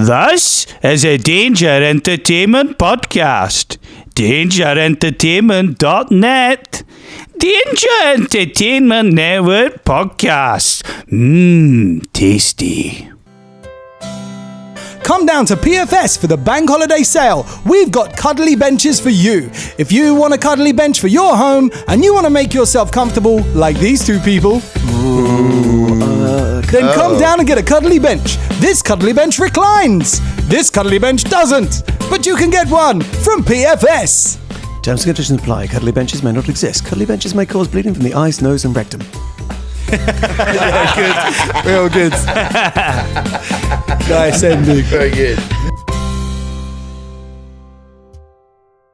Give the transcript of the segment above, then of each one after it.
This is a Danger Entertainment podcast. DangerEntertainment.net. Danger Entertainment Network podcast. Tasty. Come down to PFS for the bank holiday sale. We've got cuddly benches for you. If you want a cuddly bench for your home and you want to make yourself comfortable like these two people, then come down and get a cuddly bench. This cuddly bench reclines. This cuddly bench doesn't. But you can get one from PFS. Terms and conditions apply. Cuddly benches may not exist. Cuddly benches may cause bleeding from the eyes, nose and rectum. Yeah, good. Real good. Nice ending. Very good.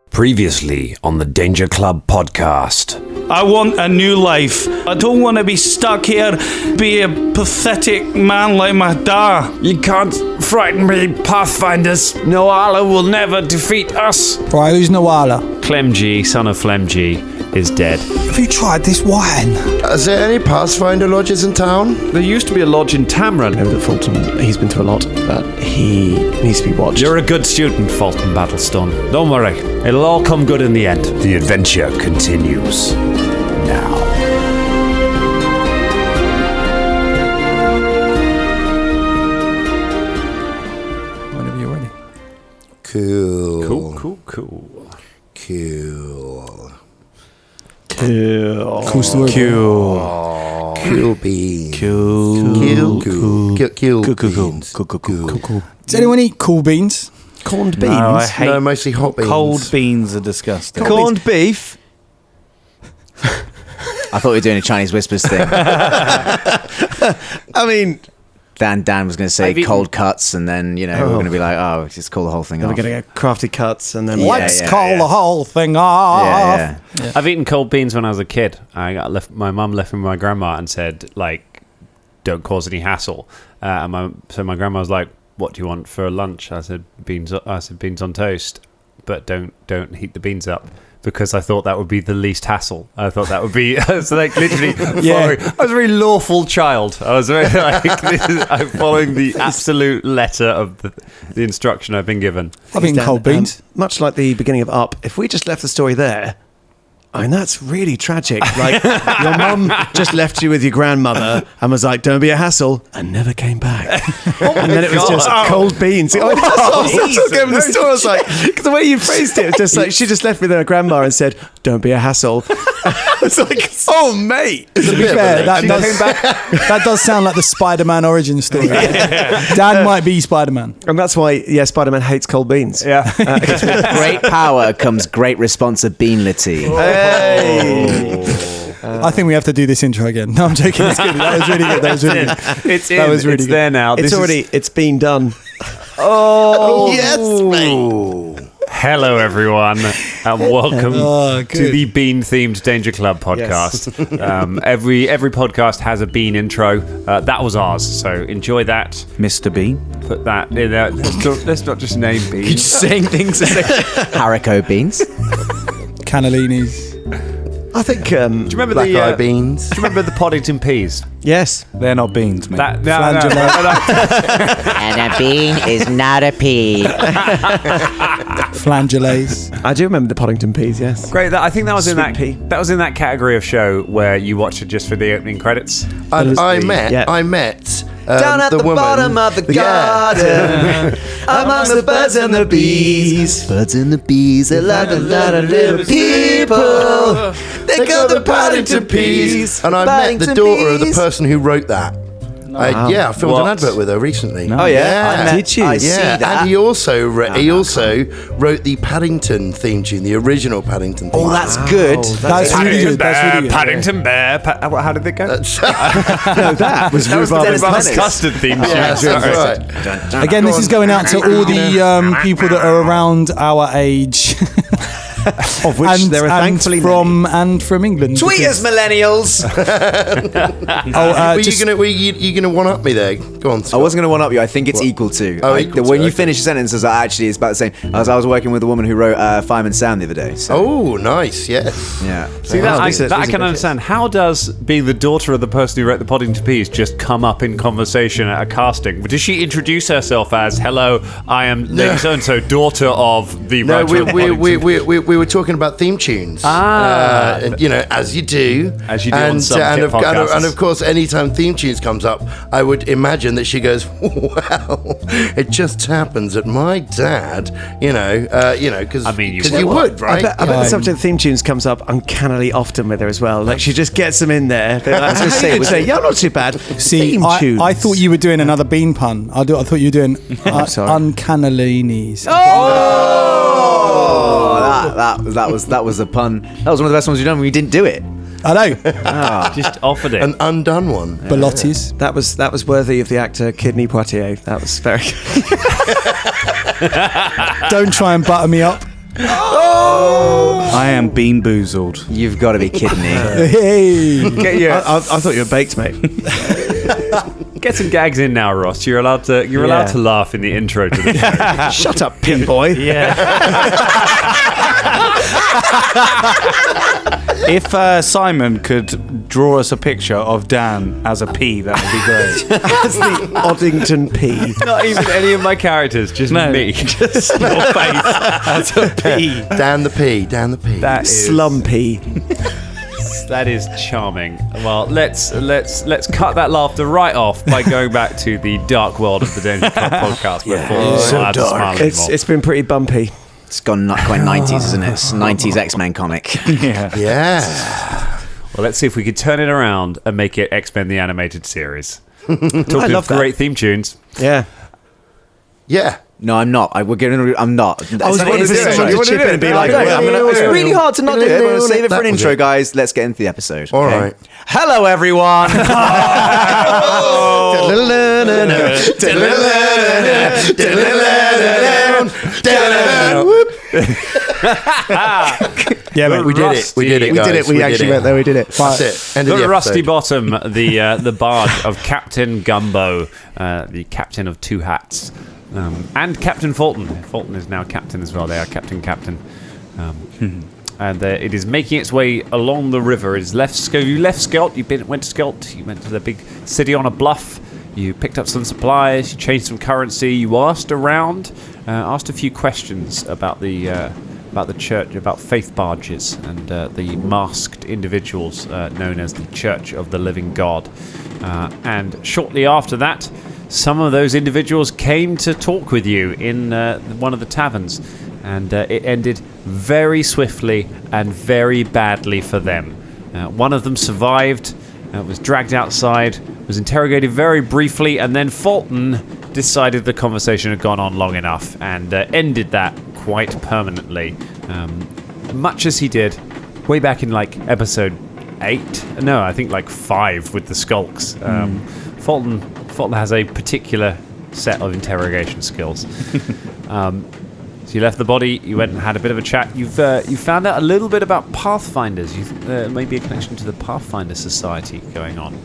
Previously on the Danger Club podcast. I want a new life. I don't want to be stuck here, be a pathetic man like my dad. You can't frighten me, Pathfinders. Noala will never defeat us. Right, who's Noala? Clemg, son of Flemg, is dead. Have you tried this wine? Is there any Pathfinder lodges in town? There used to be a lodge in Tamran. Over at Folton, he's been to a lot, but he needs to be watched. You're a good student, Folton Battlestone. Don't worry, it'll all come good in the end. The adventure continues now. Whenever you're ready. Cool. Cool. Cool. Cool story. Cool beans. Cool beans. Cool. Does anyone eat cool beans? Corned beans? No, I hate No, mostly hot beans. cold beans are disgusting. Corned beef? I thought we were doing a Chinese whispers thing. I mean... Dan was going to say cold cuts, and then, we're going to be like, just call the whole thing Then off. we're going to get crafty cuts, and then... Let's call the whole thing off. Yeah. I've eaten cold beans when I was a kid. My mum left me with my grandma and said, don't cause any hassle. So my grandma was like, "What do you want for lunch?" I said beans on toast, but don't heat the beans up. Because I thought that would be the least hassle. I thought that would be literally following. I was a very lawful child. I was very I'm following the absolute letter of the instruction I've been given. I've eaten cold beans. Much like the beginning of Up, if we just left the story there, I mean, that's really tragic. Like, your mum just left you with your grandmother and was like, "Don't be a hassle," and never came back. And then it was just cold beans. That's what I was talking with the story. I was like, because the way you phrased it was just like, she just left me with her grandma and said, "Don't be a hassle." I was like, oh, mate. To be fair, that does sound like the Spider-Man origin story. Dan might be Spider-Man. And that's why, Spider-Man hates cold beans. Yeah. With great power comes great responsibility. I think we have to do this intro again. No, I'm joking. It's good. That was really good. That was really good. It's in. That was really it's good. there now. It's been done. Oh, yes, mate. Hello, everyone, and welcome Oh, to the bean-themed Danger Club podcast. Every podcast has a bean intro. That was ours, so enjoy that. Mr. Bean. Put that in there. Let's not just name beans. You're just saying things. Haricot beans. Cannellinis. I think... Do you remember Black eye beans. Do you remember the Poddington peas? yes. They're not beans, mate. No. And a bean is not a pea. Flangellates. I do remember the Poddington peas, yes. Great. I think that was in Sweet that. pea. That was in that category of show where you watch it just for the opening credits. And I met down at the woman. bottom of the garden, amongst the birds and the bees. Birds and the bees, they're like a lot of little people. They got the Paddington peas. And I met the daughter of the person who wrote that. I filmed an advert with her recently. Oh yeah, did you? I see that. And he also wrote the Paddington theme tune, the original Paddington theme. Oh, that's good. That's really good. That's really good. Paddington Bear. How did they go? No, that was Dennis Menace. Custard theme tune. Yes, that's right. Again, this is going out to all the people that are around our age. Of which there are thankfully from England. Tweet us, millennials. Were you gonna one up me there? Go on. Scott. I wasn't going to one up you. I think it's equal to. When you finish the sentences, actually, it's about the same. As I was working with a woman who wrote Fireman Sound the other day. So. Oh, nice. Yes. Yeah. See, that I can understand. How does being the daughter of the person who wrote the Poddington Peas just come up in conversation at a casting? Does she introduce herself as, "Hello, I am Lady So-and-so, daughter of the writer of Poddington"? We were talking about theme tunes. And, as you do. As you do on some podcasts. And of course, anytime theme tunes comes up, I would imagine that she goes, "Well, it just happens that my dad, because you would, right?" I bet the subject of theme tunes comes up uncannily often with her as well. Like she just gets them in there. I was going to say, yeah, not too bad. See, theme tunes. I thought you were doing another bean pun. I thought you were doing uncannily knees. That was a pun. That was one of the best ones you've done when you didn't do it. I know. Just offered it. An undone one. Bellotti's. That was worthy of the actor Kidney Poitier. That was very good. Don't try and butter me up. I am bean boozled. You've got to be kidding me. Hey. I thought you were baked, mate. Get some gags in now, Ross. You're allowed to laugh in the intro to the show. Shut up, pin boy. Yeah. If Simon could draw us a picture of Dan as a pea, that would be great. As the Oddington P. Not even any of my characters, just me. Just your face as a pea. Dan the P. That is Slum P. That is charming. Well, let's cut that laughter right off by going back to the dark world of the Danger Club podcast. Before So dark. It's been pretty bumpy. It's gone not quite 90s, isn't it? It's 90s X-Men comic. Yeah. Well, let's see if we could turn it around and make it X-Men the animated series. I Talking love of that. great theme tunes. Yeah. Yeah. No, I'm not. I'm not. I was wondering if someone would chip in and be like, it's really hard to not do it. I'm going to save it for an intro, guys. Let's get into the episode. All right. Hello, everyone. Yeah, mate, We did it. We did it, guys. We actually went there. We did it. That's it. End of The the Rusty episode. Bottom, the barge of Captain Gumbo, the captain of two hats, and Captain Folton. Folton is now captain as well. They are captain. And it is making its way along the river. It is you left Skelt. Went to Skelt. You went to the big city on a bluff. You picked up some supplies. You changed some currency. You asked around, asked a few questions about the church, about faith barges and the masked individuals known as the Church of the Living God. And shortly after that, some of those individuals came to talk with you in one of the taverns. And it ended very swiftly and very badly for them. One of them survived, was dragged outside, was interrogated very briefly, and then Folton decided the conversation had gone on long enough and ended that quite permanently. Much as he did way back in like episode 8. No, I think like 5 with the skulks. Folton has a particular set of interrogation skills. So you left the body, you went and had a bit of a chat. You found out a little bit about Pathfinders. There may be a connection to the Pathfinder Society going on.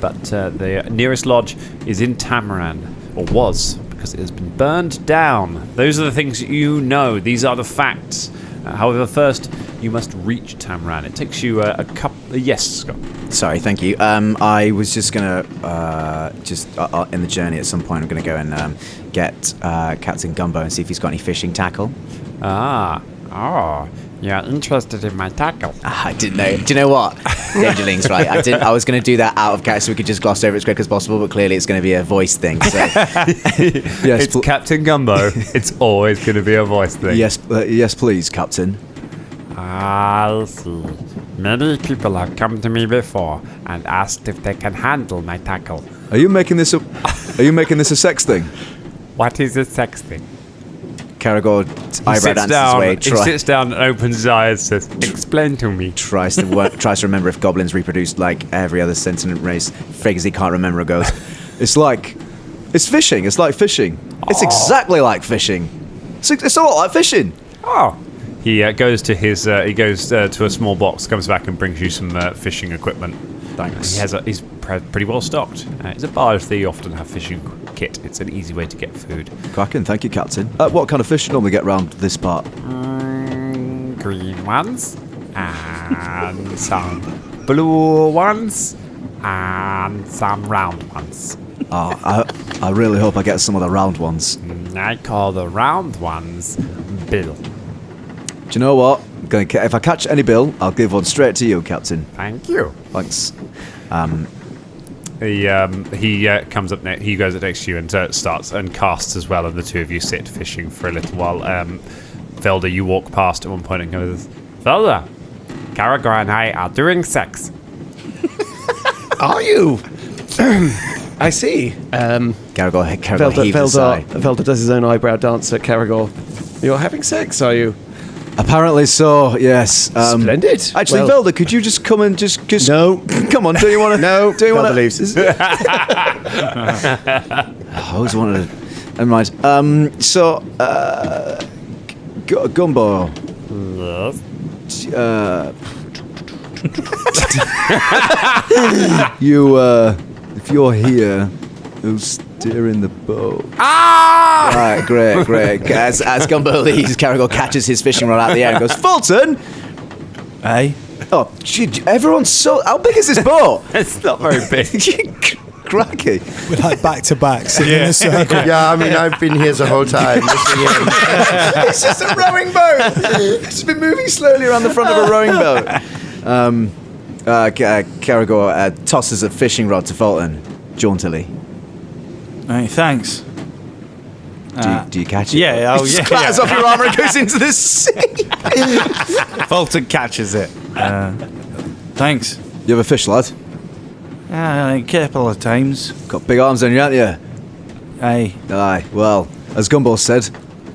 But the nearest lodge is in Tamran, or was, because it has been burned down. Those are the things you know. These are the facts. However, first, you must reach Tamran. It takes you a couple... Yes, Scott. Sorry, thank you. I was just going to, in the journey at some point, I'm going to go and get Captain Gumbo and see if he's got any fishing tackle. You're interested in my tackle. I didn't know. Do you know what? Dangerlings, right? I was going to do that out of character so we could just gloss over it as quick as possible, but clearly it's going to be a voice thing. So. Yes, it's Captain Gumbo. It's always going to be a voice thing. Yes, please, Captain. I see. Many people have come to me before and asked if they can handle my tackle. Are you making this a sex thing? What is a sex thing? Caragor eyebrow dances away. He sits down and opens his eyes and says, Explain to me. Tries to remember if goblins reproduced like every other sentient race. Figures he can't remember and goes, It's fishing. It's like fishing. It's exactly like fishing. It's a lot like fishing. Oh, He goes to to a small box, comes back and brings you some fishing equipment. Thanks. He's pretty well stocked. He's a barge. They often have fishing kit. It's an easy way to get food. Cracking, thank you, Captain. What kind of fish normally get round this part? Green ones and some blue ones and some round ones. Oh, I really hope I get some of the round ones. I call the round ones Bill. Do you know what? If I catch any bill, I'll give one straight to you, Captain. Thank you. Thanks. He comes up next. He goes up next to you and starts and casts as well, and the two of you sit fishing for a little while. Velda, you walk past at one point and goes, Velda, Caragor and I are doing sex. Are you? I see. Caragor heaves a sigh. Velda does his own eyebrow dance at Caragor. You're having sex, are you? Apparently so, yes. Splendid. Actually, Well- Velda, could you just come and just No. Come on, do you want to? No. Do you want Velda to? leaves. I always wanted to. Never mind. Gumbo. Yes. If you're here, who's steering the boat? Right, great. As Gumbo leaves, Caragor catches his fishing rod out of the air and goes, Fulton! Hey? Oh, gee, everyone's so. How big is this boat? "It's not very big." Cracky. We're like back to back, sitting in a circle. Yeah, I mean, I've been here the whole time listening in. It's just a rowing boat. It's been moving slowly around the front of a rowing boat. Caragor tosses a fishing rod to Folton jauntily. Hey, thanks. Do you catch it? Yeah, It just clatters off your armor and goes into the sea. Fulton catches it. Thanks. You have a fish, lad? A couple of times. Got big arms on you, haven't you? Hey. Aye, well, as Gumbo said,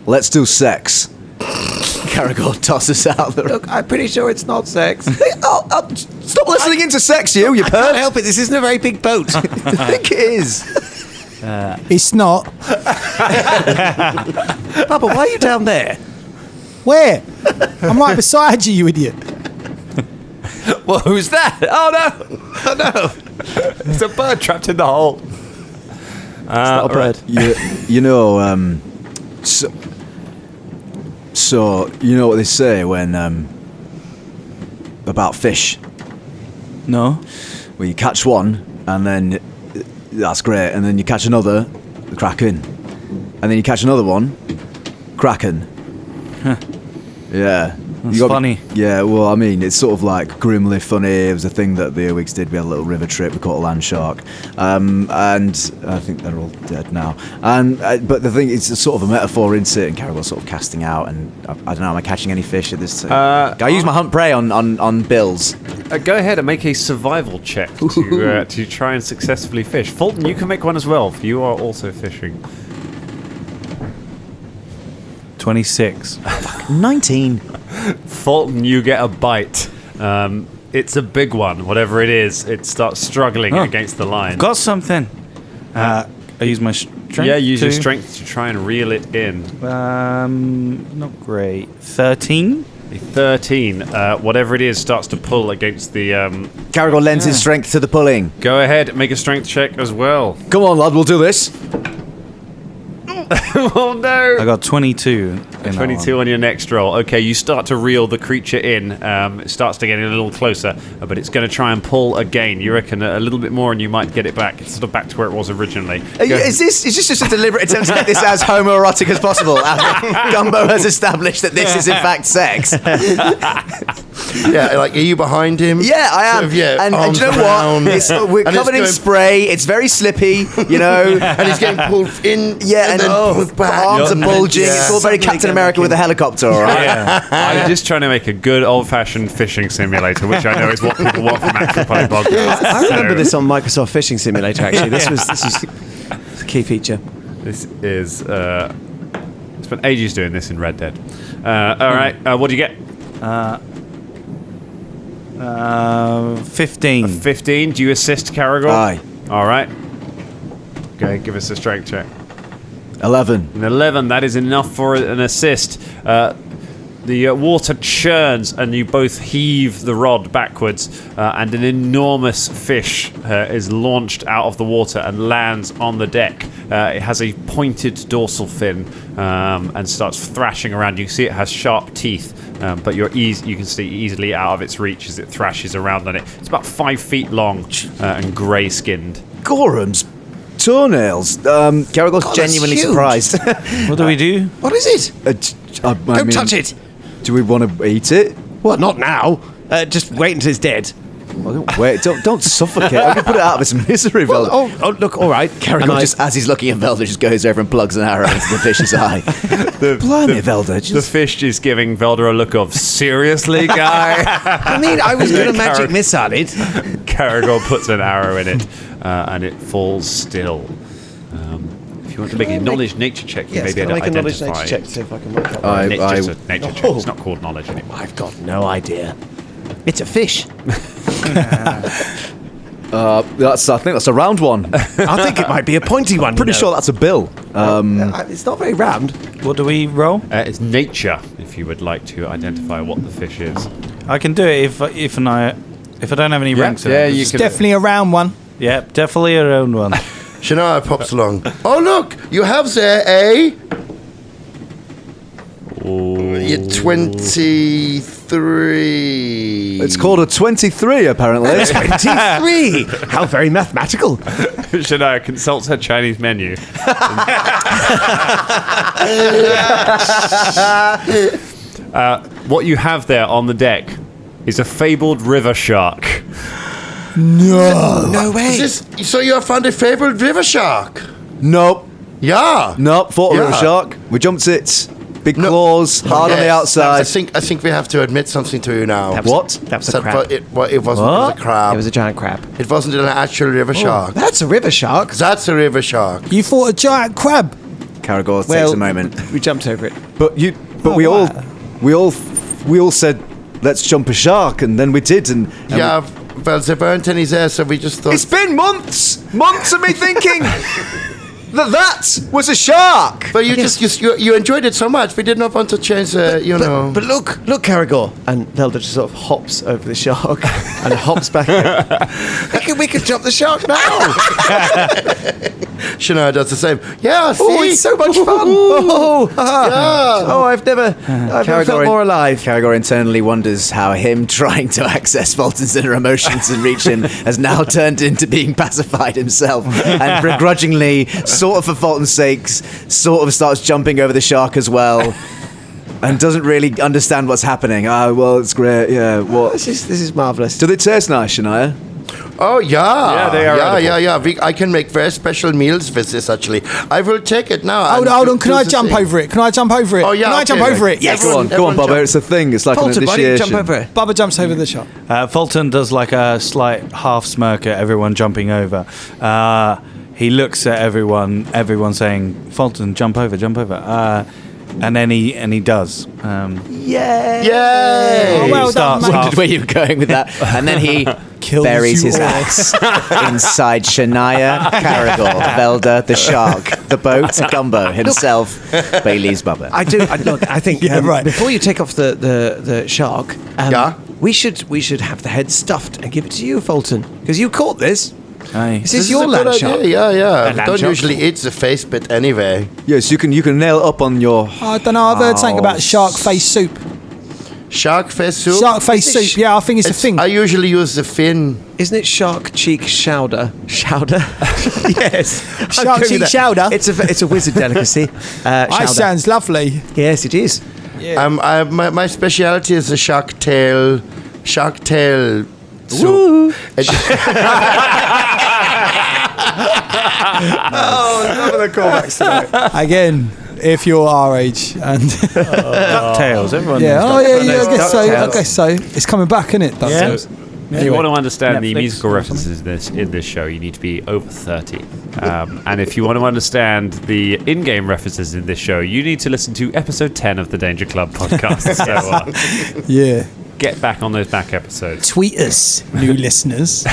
let's do sex. Caragor tosses out the... Look, I'm pretty sure it's not sex. Stop listening into sex, you I can't perv. help it. This isn't a very big boat. I think it is. It's not. Papa, why are you down there? Where? I'm right beside you, you idiot. Well, who's that? Oh no! It's a bird trapped in the hole. Not a bird. You know, so you know what they say when about fish. No. Well, you catch one, and then that's great, and then you catch another, kraken, and then you catch another one, kraken. Yeah. That's funny. Yeah, well, I mean, it's sort of like grimly funny. It was a thing that the Earwigs did. We had a little river trip. We caught a land shark, and I think they're all dead now. And but the thing, it's a sort of a metaphor into it, and Caragor's sort of casting out. And I don't know, am I catching any fish at this time? I use my hunt prey on bills. Go ahead and make a survival check to try and successfully fish. Fulton, you can make one as well. You are also fishing. 26. 19. Fulton, you get a bite. It's a big one, whatever it is. It starts struggling against the line. Got something. I use my strength. Yeah, use your to- strength to try and reel it in. Not great. 13? A 13, whatever it is, starts to pull against the... Caragor lends his strength to the pulling. Go ahead, make a strength check as well. Come on, lad, we'll do this. Oh no! I got 22. In 22 on your next roll. Okay, you start to reel the creature in. It starts to get a little closer, but it's going to try and pull again. You reckon a little bit more and you might get it back. It's sort of back to where it was originally. Is this just a deliberate attempt to make this as homoerotic as possible? After Gumbo has established that this is in fact sex. Yeah, like, are you behind him? Yeah, I am. Sort of, yeah, and do arms you know around. what? We're And it's covered in going- spray. It's very slippy, you know. And he's getting pulled in. Yeah, and then then pulled back. arms are And then- bulging. yeah. It's all very Captain America with a helicopter, all right? Yeah. I'm just trying to make a good old-fashioned fishing simulator, which I know is what people want from Actual Play Podcasts. I remember So this on Microsoft Fishing Simulator, actually. This is a key feature. This is... spent ages doing this in Red Dead. All right, what do you get? 15. 15. Do you assist Caragor? Aye. All right. Go ahead, give us a strength check. 11. An 11, that is enough for an assist. The water churns and you both heave the rod backwards and an enormous fish is launched out of the water and lands on the deck. It has a pointed dorsal fin and starts thrashing around. You can see it has sharp teeth, but you can see easily out of its reach as it thrashes around on it. It's about 5 feet long and grey-skinned. Gorham's toenails. Caragor's God, genuinely that's huge. surprised. What do we do? What is it? Don't touch it. Do we want to eat it? Well, not now. Just wait until it's dead. Well, don't suffocate. I can put it out of its misery, Velda. Oh, look, all right. Caragor, just as he's looking at Velda, just goes over and plugs an arrow into the fish's eye. Blimey, Velda. The fish is giving Velda a look of, seriously, guy? I mean, I was going to magic missile it. Caragor puts an arrow in it and it falls still. If you want to make a knowledge nature check, you may be able to make a knowledge identify nature check it. to see if I can work out. Just a nature check. It's not called knowledge anymore. I've got no idea. It's a fish. I think that's a round one. I think it might be a pointy one. Pretty sure that's a bill. It's not very round. What do we roll? It's nature, if you would like to identify what the fish is. I can do it if I don't have any ranks. in it. It's definitely a round one. Yeah, definitely a round one. Shania pops along. Oh, look, you have there a 23. It's called a 23, apparently. 23. How very mathematical. Shania consults her Chinese menu. What you have there on the deck is a fabled river shark. No way. So you have found a fabled river shark? Nope. Yeah. Nope. Fought a Yeah. river shark. We jumped it. Big claws, hard on the Yes, outside. I think we have to admit something to you now. What? That was a That crab. It wasn't it was a crab. It was a giant crab. It wasn't an actual river shark. That's a river shark. That's a river shark. You fought a giant crab. Caragor takes Well, a moment. We jumped over it. But we all said, let's jump a shark, and then we did. And Yeah, well, there weren't any there, so we just thought. it's been months of me thinking that was a shark. But you enjoyed it so much. We did not want to change the, know. But look, Caragor. And Velda just sort of hops over the shark and hops back. we could jump the shark now. Shania does the same. Yeah, see? Oh, it's so much fun. I've never felt more alive. Caragor internally wonders how him trying to access Folton's inner emotions and reach him has now turned into being pacified himself, and begrudgingly, sort of for Folton's sakes, sort of starts jumping over the shark as well. And doesn't really understand what's happening. Well, it's great. Yeah, what? This is marvelous. Do they taste nice, Shania? Oh, yeah. Yeah, they are Yeah. I can make very special meals with this, actually. I will take it now. Hold on. Can I jump over it? Can I jump over it? Oh, yeah. Can I jump okay. over it? Yes. Go on, Everyone Bubba. jump. It's a thing. It's like Folton, an why don't you initiation. jump over it? Bubba jumps over the shark. Fulton does like a slight half smirk at everyone jumping over. He looks at everyone saying, Fulton, jump over. And then he does. Yay! Oh, well done, mate. Wondered where you were going with that. And then he buries his axe inside Shania, Caragor, Velda, the shark, the boat, Gumbo himself, but he leaves Bubba. I think right. before you take off the shark, Yeah? we should have the head stuffed and give it to you, Folton, because you caught this. Aye. This This is your a good land idea. shark. Yeah. land Don't shark. usually eat the face bit anyway. Yes, you can nail it up on your. I don't know. I've heard something about shark face soup. Shark face soup? Shark face Is it soup. Yeah, I think it's a thing. I usually use the fin. Isn't it shark cheek chowder? Chowder? Yes. Shark cheek chowder? It's a wizard delicacy. That Chowder. sounds lovely. Yes, it is. My speciality is the shark tail soup. None of the callbacks tonight. Again, if you're our age and DuckTales. Everyone yeah, knows oh yeah, knows I guess so. I DuckTales. guess so. It's coming back, isn't it? DuckTales. If you want to understand the Netflix musical or references in this show, you need to be over 30. And if you want to understand the in-game references in this show, you need to listen to episode 10 of the Danger Club podcast. So Yeah. get back on those back episodes. Tweet us, new listeners.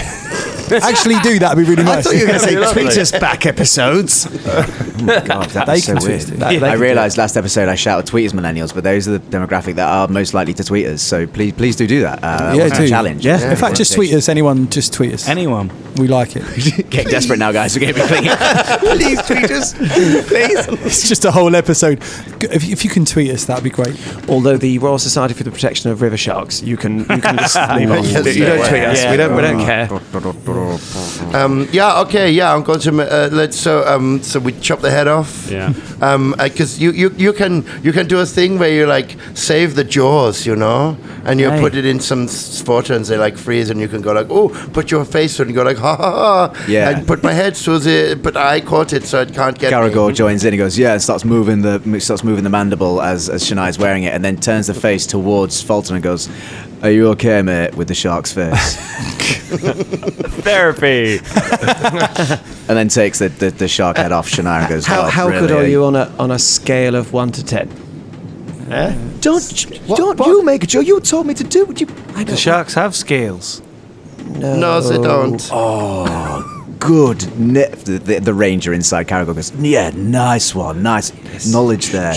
Actually do, that'd be really I nice. thought you were going to say tweet us back episodes. God, that They was so can weird. twist it. I realised last episode I shouted tweet us millennials, but those are the demographic that are most likely to tweet us. So please do that. That wasn't a challenge. Yeah. In fact, just tweet us. Anyone, just tweet us. Anyone. We like it. Getting desperate now, guys. We're getting clingy. Please tweet us. Please. It's just a whole episode. If you can tweet us, that'd be great. Although the Royal Society for the Protection of River Sharks, you can just leave off. Yes, You don't yeah, tweet us. yeah. We don't care. I'm going to let's so we chop the head off. Yeah. Because you can do a thing where you like save the jaws, you know, and you put it in some photo and they like freeze, and you can go like, oh, put your face on, and you go like, ha ha ha, Yeah. and put my head so but I caught it, so it can't get Garagor me. joins in. He goes, yeah, and starts moving the mandible as Shania's wearing it, and then turns the face towards Folton and goes, "Are you okay, mate?" With the shark's face, Therapy. and then takes the shark head off Shania and goes, How really, good are eh?" you on a scale of 1 to 10? Don't you make a joke? You told me to do what you. The sharks have scales. No, they don't. Good. The ranger inside Caragor goes, yeah, nice one, nice knowledge there.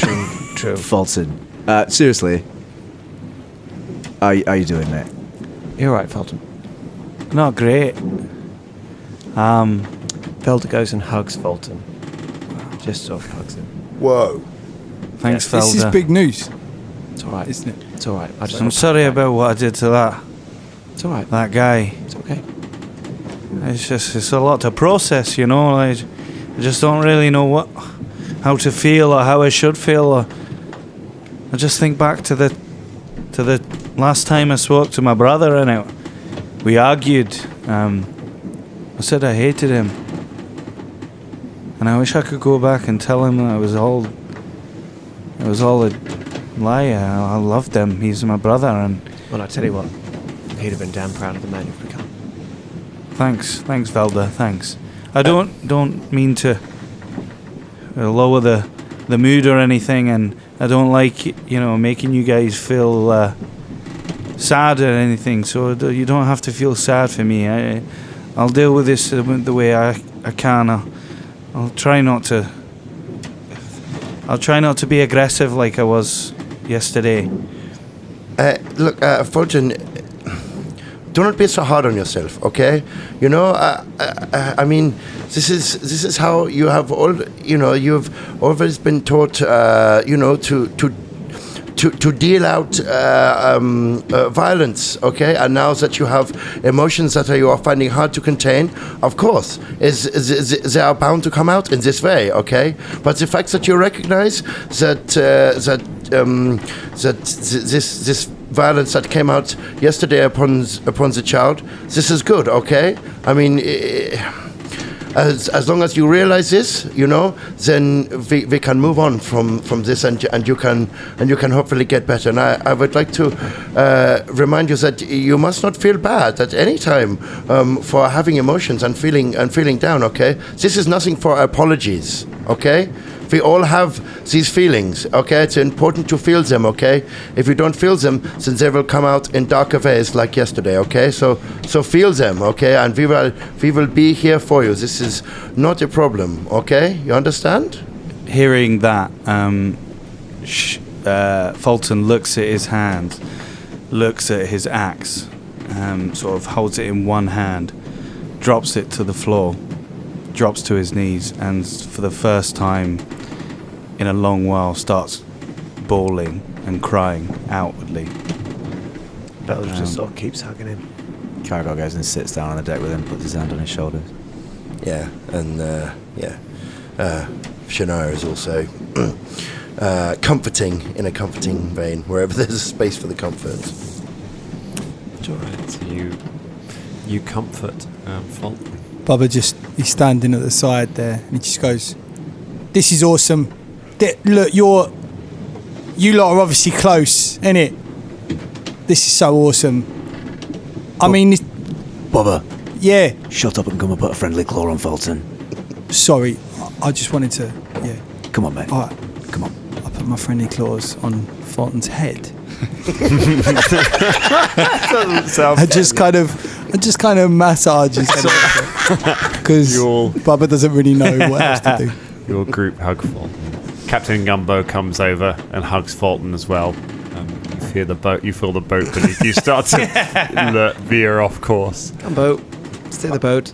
True. Fulton. Seriously, how you doing, mate? You're right, Folton. Not great. Felder goes and hugs Folton. Just sort of hugs him. Whoa. Thanks, This is Felder. big news, It's all right. isn't it? It's all right. I'm sorry about what I did to It's all right. that guy. It's okay. It's a lot to process, you know. I just don't really know how to feel or how I should feel. Or I just think back to the last time I spoke to my brother, and we argued. I said I hated him, and I wish I could go back and tell him that it was all a lie. I loved him. He's my brother, and Well, I tell you what, he'd have been damn proud of the man you've become. thanks, Velda. Thanks. I don't mean to lower the mood or anything, and I don't like making you guys feel sad or anything. So you don't have to feel sad for me. I'll deal with this the way I can. I'll try not to. I'll try not to be aggressive like I was yesterday. Look, Fulton, do not be so hard on yourself, okay? You know, I mean, this is how you have you've always been taught, to deal out violence, okay? And now that you have emotions that you are finding hard to contain, of course, they are bound to come out in this way, okay? But the fact that you recognize that this violence that came out yesterday upon the child, this is good, okay? I mean, as long as you realize this, then we can move on from this, and you can hopefully get better. And I would like to remind you that you must not feel bad at any time for having emotions and feeling down. Okay, this is nothing for apologies. Okay. We all have these feelings, okay? It's important to feel them, okay? If you don't feel them, then they will come out in darker ways like yesterday, okay? So feel them, okay? And we will be here for you. This is not a problem, okay? You understand? Hearing that, Folton looks at his hand, looks at his axe, sort of holds it in one hand, drops it to the floor, drops to his knees, and for the first time in a long while starts bawling and crying outwardly. Felder just sort of keeps hugging him. Caragor goes and sits down on the deck with him, puts his hand on his shoulders. Yeah, and Shania is also comforting in a comforting vein wherever there's a space for the comfort. It's all right. So you comfort Fulton. Bubba he's standing at the side there, and he just goes, "This is awesome. Look, you lot are obviously close, innit? This is so awesome. I mean, Bubba, yeah. shut up and come and put a friendly claw on Fulton. Sorry, I just wanted to, yeah. Come on, mate. All right, Come on. I put my friendly claws on Fulton's head. Doesn't sound. I just kind of, and just kind of massage his head because Bubba doesn't really know what else to do. Your group hug Fulton. Captain Gumbo comes over and hugs Fulton as well. You feel the boat beneath you start to veer off course. Gumbo, stay the boat.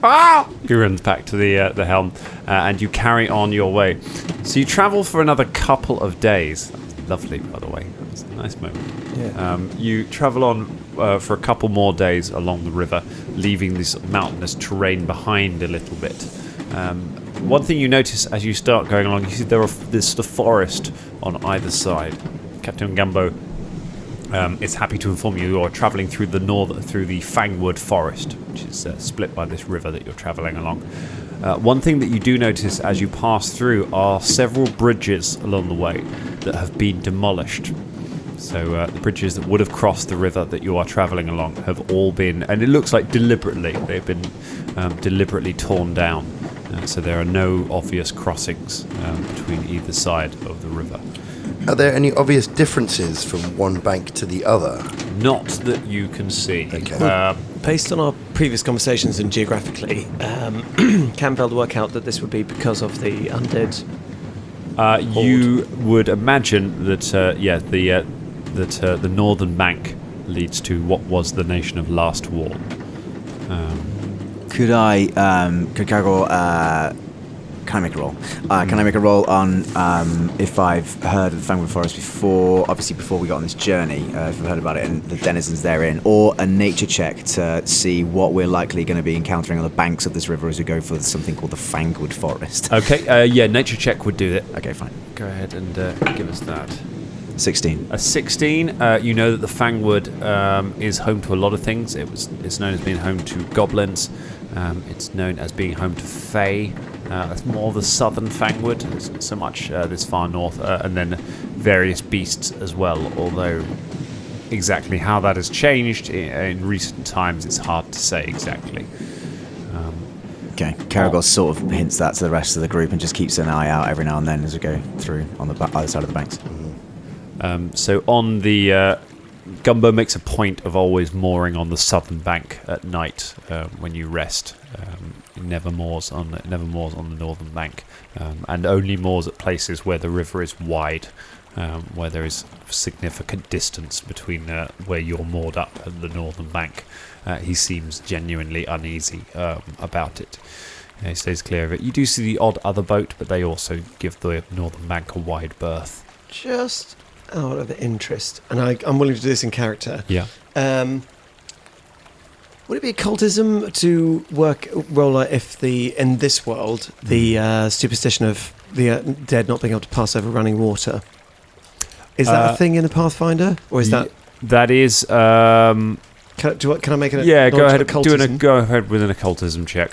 He runs back to the helm, and you carry on your way. So you travel for another couple of days. That's lovely, by the way. It's a nice moment. Yeah. You travel on for a couple more days along the river, leaving this mountainous terrain behind a little bit. One thing you notice as you start going along, you see there's the forest on either side. Captain Gumbo is happy to inform you are travelling through the Fangwood Forest, which is split by this river that you're travelling along. One thing that you do notice as you pass through are several bridges along the way that have been demolished. So the bridges that would have crossed the river that you are travelling along have all been, and it looks like deliberately, they've been deliberately torn down. So there are no obvious crossings between either side of the river. Are there any obvious differences from one bank to the other? Not that you can see. Okay. Based on our previous conversations and geographically, Campbell work out that this would be because of the undead. You would imagine that the northern bank leads to what was the nation of Last Wall. Could I make a roll? Can I make a roll on if I've heard of the Fangwood Forest before, obviously before we got on this journey, if I've heard about it and the denizens therein, or a nature check to see what we're likely going to be encountering on the banks of this river as we go for something called the Fangwood Forest? Okay, nature check would do it. Okay, fine. Go ahead and give us that. 16. A 16. You know that the Fangwood is home to a lot of things. It's known as being home to goblins. It's known as being home to Fae. That's more the southern Fangwood. It's not so much this far north. And then various beasts as well, although exactly how that has changed in recent times, it's hard to say exactly. Okay, Caragor sort of hints that to the rest of the group and just keeps an eye out every now and then as we go through on the other side of the banks. So on the Gumbo makes a point of always mooring on the southern bank at night when you rest. Never moors on the northern bank, and only moors at places where the river is wide, where there is significant distance between where you're moored up and the northern bank. He seems genuinely uneasy about it. He stays clear of it. You do see the odd other boat, but they also give the northern bank a wide berth. Just out of interest, and I'm willing to do this in character. Yeah. Would it be occultism to roll if in this world the superstition of the dead not being able to pass over running water is that a thing in the Pathfinder, or is that is? Can I make it? Yeah, go ahead. Occultism? Go ahead with an occultism check.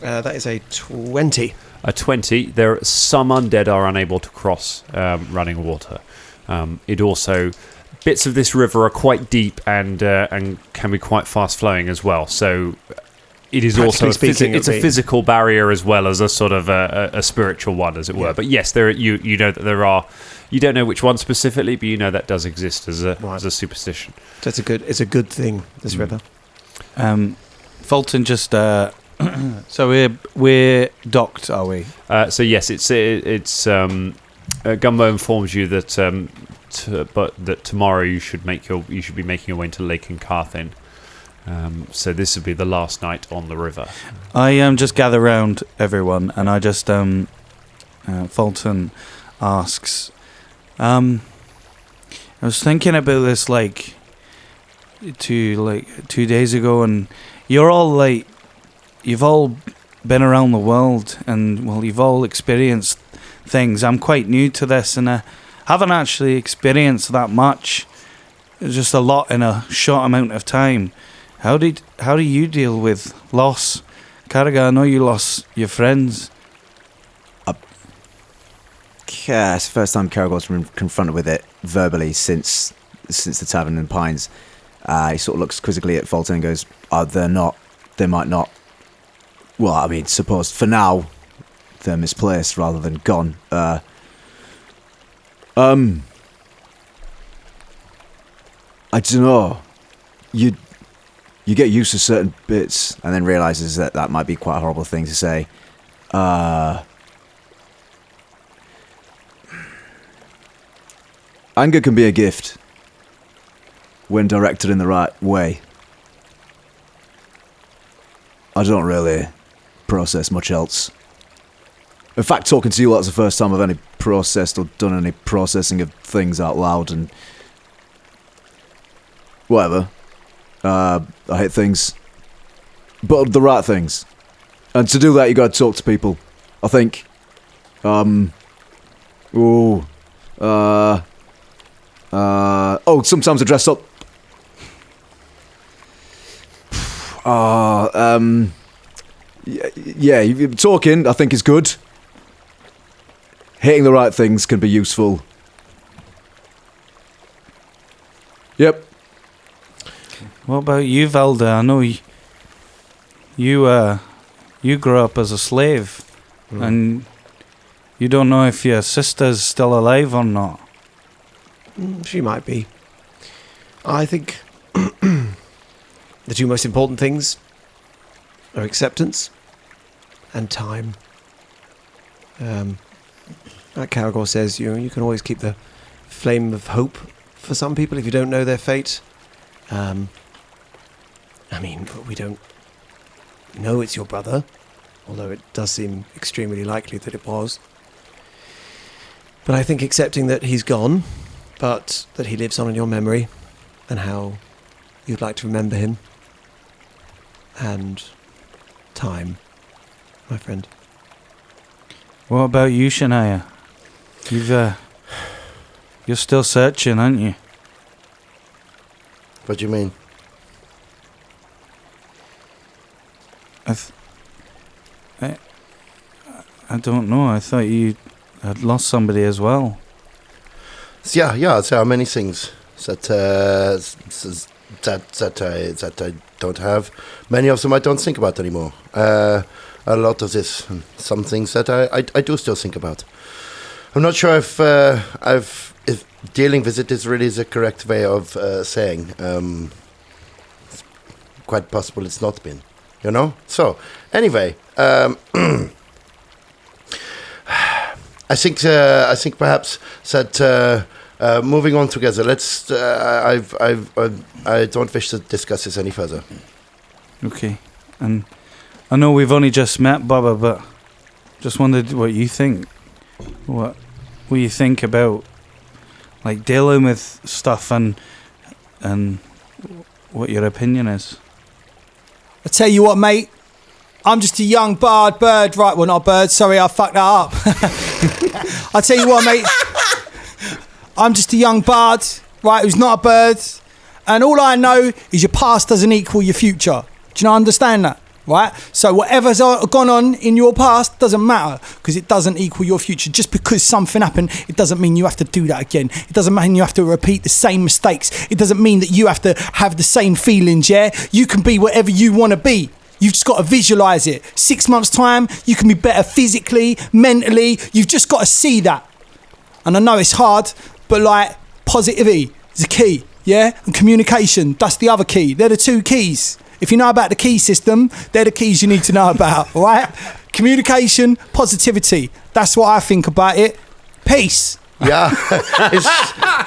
That is a 20. A 20. Some undead are unable to cross running water. It also, bits of this river are quite deep and can be quite fast flowing as well. So it is also a physical barrier as well as a sort of a spiritual one, as it were. But yes, you know that there are. You don't know which one specifically, but you know that does exist as a superstition. So it's a good thing, this river. Folton just. So we're docked, are we? So yes, it's Gumbo informs you that that tomorrow you should be making your way into Lake Incarthin. So this would be the last night on the river. I just gather round everyone, and I just Folton asks, I was thinking about this 2 days ago, and you're all you've all been around the world, and you've all experienced things. I'm quite new to this, and I haven't actually experienced that much. It's just a lot in a short amount of time. How do you deal with loss? Carragher, I know you lost your friends. Yeah, it's the first time Carragher's been confronted with it verbally since the Tavern in Pines. He sort of looks quizzically at Folton and goes, they might not. Well, I mean, suppose for now they're misplaced rather than gone. I don't know. You you get used to certain bits and then realizes that that might be quite a horrible thing to say. Anger can be a gift when directed in the right way. I don't really process much else. In fact, talking to you lot's the first time I've any processed or done any processing of things out loud and whatever. I hate things, but the right things. And to do that, you gotta talk to people. I think. Sometimes I dress up. Yeah, talking, I think, is good. Hitting the right things can be useful. Yep. What about you, Valda? I know you grew up as a slave, and you don't know if your sister's still alive or not. She might be. I think the two most important things are acceptance and time. Like Caragor says, you can always keep the flame of hope for some people if you don't know their fate. We don't know it's your brother, although it does seem extremely likely that it was. But I think accepting that he's gone, but that he lives on in your memory, and how you'd like to remember him, and time, my friend. What about you, Shania? You're still searching, aren't you? What do you mean? I don't know. I thought you had lost somebody as well. Yeah. There are many things that I don't have. Many of them I don't think about anymore. A lot of this, some things that I do still think about. I'm not sure if dealing with it is really the correct way of saying. It's quite possible it's not been, you know. So anyway, I think perhaps that moving on together. Let's. I don't wish to discuss this any further. Okay, and I know we've only just met, Baba, but just wondered what you think. What you think about like dealing with stuff and what your opinion is. I tell you what, mate. I'm just a young bird, right? Well, not a bird. Sorry, I fucked that up. I tell you what, mate. I'm just a young bard, right? Who's not a bird, and all I know is your past doesn't equal your future. Do you not understand that? Right? So whatever's gone on in your past doesn't matter because it doesn't equal your future. Just because something happened, it doesn't mean you have to do that again. It doesn't mean you have to repeat the same mistakes. It doesn't mean that you have to have the same feelings, yeah? You can be whatever you want to be. You've just got to visualize it. 6 months' time, you can be better physically, mentally. You've just got to see that. And I know it's hard, but like positivity is a key, yeah? And communication, that's the other key. They're the two keys. If you know about the key system, they're the keys you need to know about, all right? Communication, positivity. That's what I think about it. Peace. Yeah,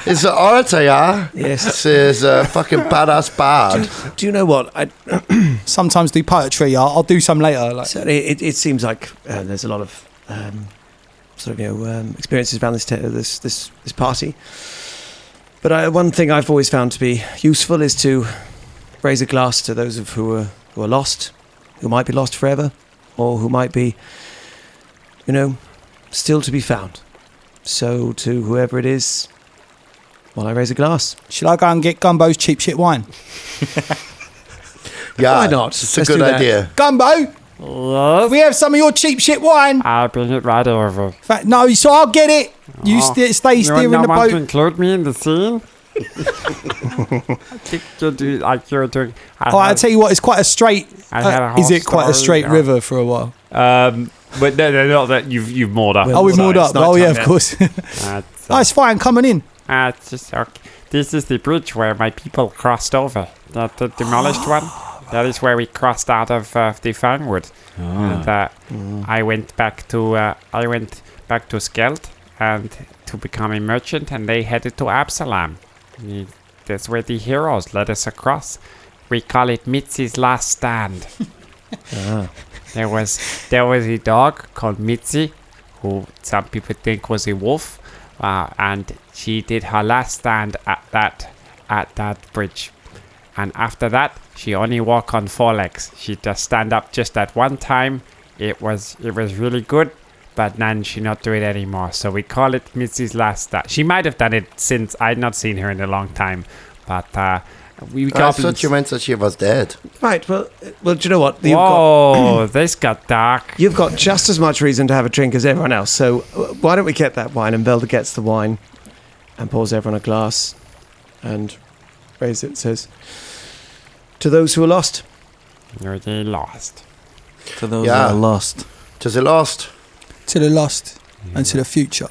it's an orator, yeah? Yes. It's a fucking badass bard. Do you know what? I sometimes do poetry. I'll do some later. Like. So it seems like there's a lot of experiences around this party. But one thing I've always found to be useful is to raise a glass to those who are lost, who might be lost forever, or who might be, still to be found. So to whoever it is, while I raise a glass. Should I go and get Gumbo's cheap shit wine? Yeah, why not? It's a good idea. Gumbo, Yes? we have some of your cheap shit wine. I'll bring it right over. No, so I'll get it. You stay steering the want to boat. include me in the scene? I think you do like you're doing. I'll tell you what, it's quite a straight. Is it quite a straight river for a while? But no, not that you've moored up. We've moored up. Oh yeah, of course. It's fine coming in. It's just, okay. This is the bridge where my people crossed over. The demolished one. That is where we crossed out of the Fernwood. And I went back to Skeld and to become a merchant, and they headed to Absalom. That's where the heroes led us across. We call it Mitzi's Last Stand. There was a dog called Mitzi, who some people think was a wolf, and she did her last stand at that bridge. And after that, she only walked on 4 legs. She just stand up just at one time. It was really good, but then she not do it anymore. So we call it Mitzi's Last Stand. She might have done it since I'd not seen her in a long time, but we I thought you meant that she was dead. Right. Well, do you know what? This got dark. You've got just as much reason to have a drink as everyone else. So why don't we get that wine? And Velda gets the wine and pours everyone a glass and raises it and says, "To those who are lost." You're the lost. To those that are lost. To the lost. To the lost and to the future.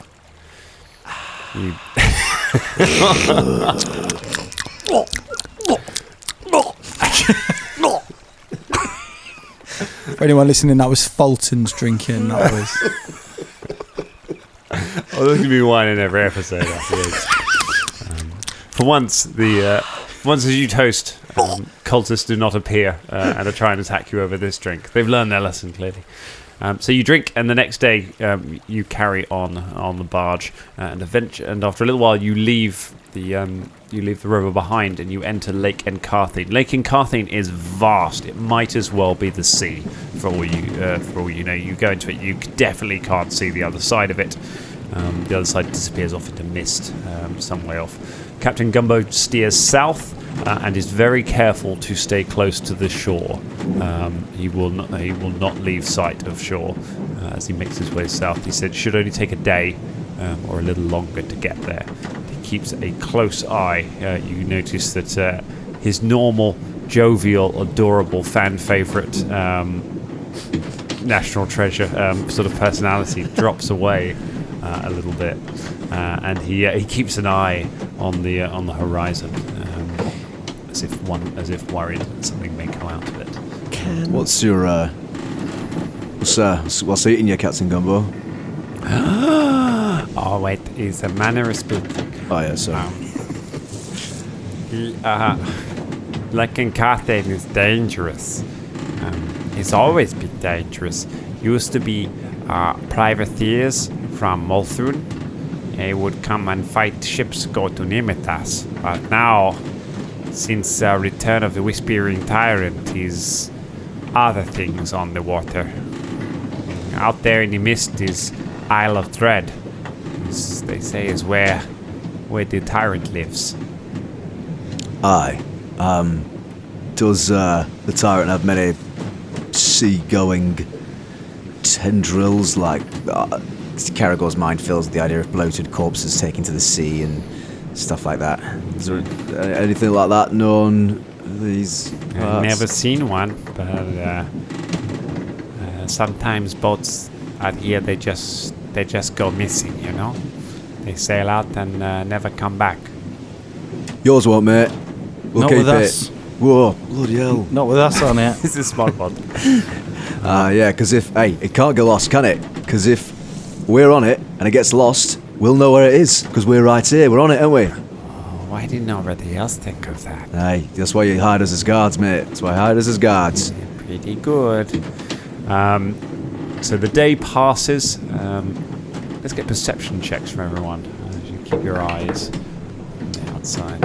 For anyone listening, that was Folton's drinking. That was. Oh, there's gonna be wine in every episode after this. For once, as you toast, cultists do not appear and are trying to attack you over this drink. They've learned their lesson clearly. So you drink, and the next day you carry on the barge, and after a little while you leave the river behind, and you enter Lake Encarthine. Lake Encarthine is vast; it might as well be the sea. For all you know, you go into it, you definitely can't see the other side of it. The other side disappears off into mist, some way off. Captain Gumbo steers south. And is very careful to stay close to the shore. He will not leave sight of shore as he makes his way south. He said it should only take a day or a little longer to get there. He keeps a close eye. You notice that his normal, jovial, adorable, fan favorite, national treasure sort of personality drops away a little bit, and he keeps an eye on the horizon. As if worried that something may come out of it. What's your what's eating you, Captain Gumbo? Oh wait, is a manner of speaking. Oh yeah, sorry. Like Encarthine is dangerous. It's always been dangerous. Used to be privateers from Multhun. They would come and fight ships go to Nimitas, but now, since return of the Whispering Tyrant, is other things on the water. Out there in the mist is Isle of Dread. They say is where the tyrant lives. Aye. Does the tyrant have many sea-going tendrils? Like Caragor's mind fills with the idea of bloated corpses taken to the sea and stuff like that. Is there anything like that known? These I've never seen one, but sometimes boats out here they just go missing. You know, they sail out and never come back. Yours won't, mate. We'll Not keep with it. us. Whoa, bloody hell. Not with us on it. This is small boat. Yeah, because it can't get lost, can it? Because if we're on it and it gets lost, we'll know where it is, because we're right here. We're on it, aren't we? Why didn't nobody else think of that? Aye, that's why you hired us as guards, mate. That's why you hired us as guards. Pretty good. So the day passes. Let's get perception checks from everyone. As you keep your eyes on the outside.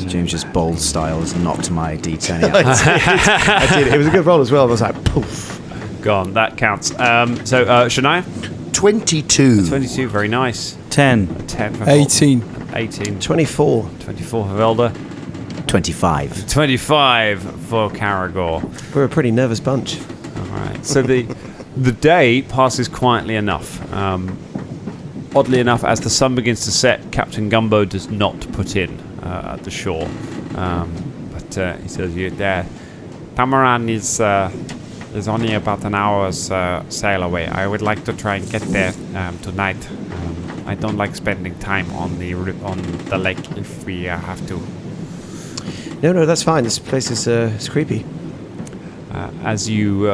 James's bold style has knocked my D10 out. I did. It was a good roll as well. I was like, poof. Gone. That counts. So Shania? 22. 22. Very nice. 10. 10 for 18. 18. 24. 24 for Velda. 25. 25 for Caragor. We're a pretty nervous bunch. All right. So the day passes quietly enough. Oddly enough, as the sun begins to set, Captain Gumbo does not put in at the shore. But he says, "You're there. Tamran is only about an hour's sail away. I would like to try and get there tonight. I don't like spending time on the lake if we have to. No, that's fine. This place is it's creepy. As you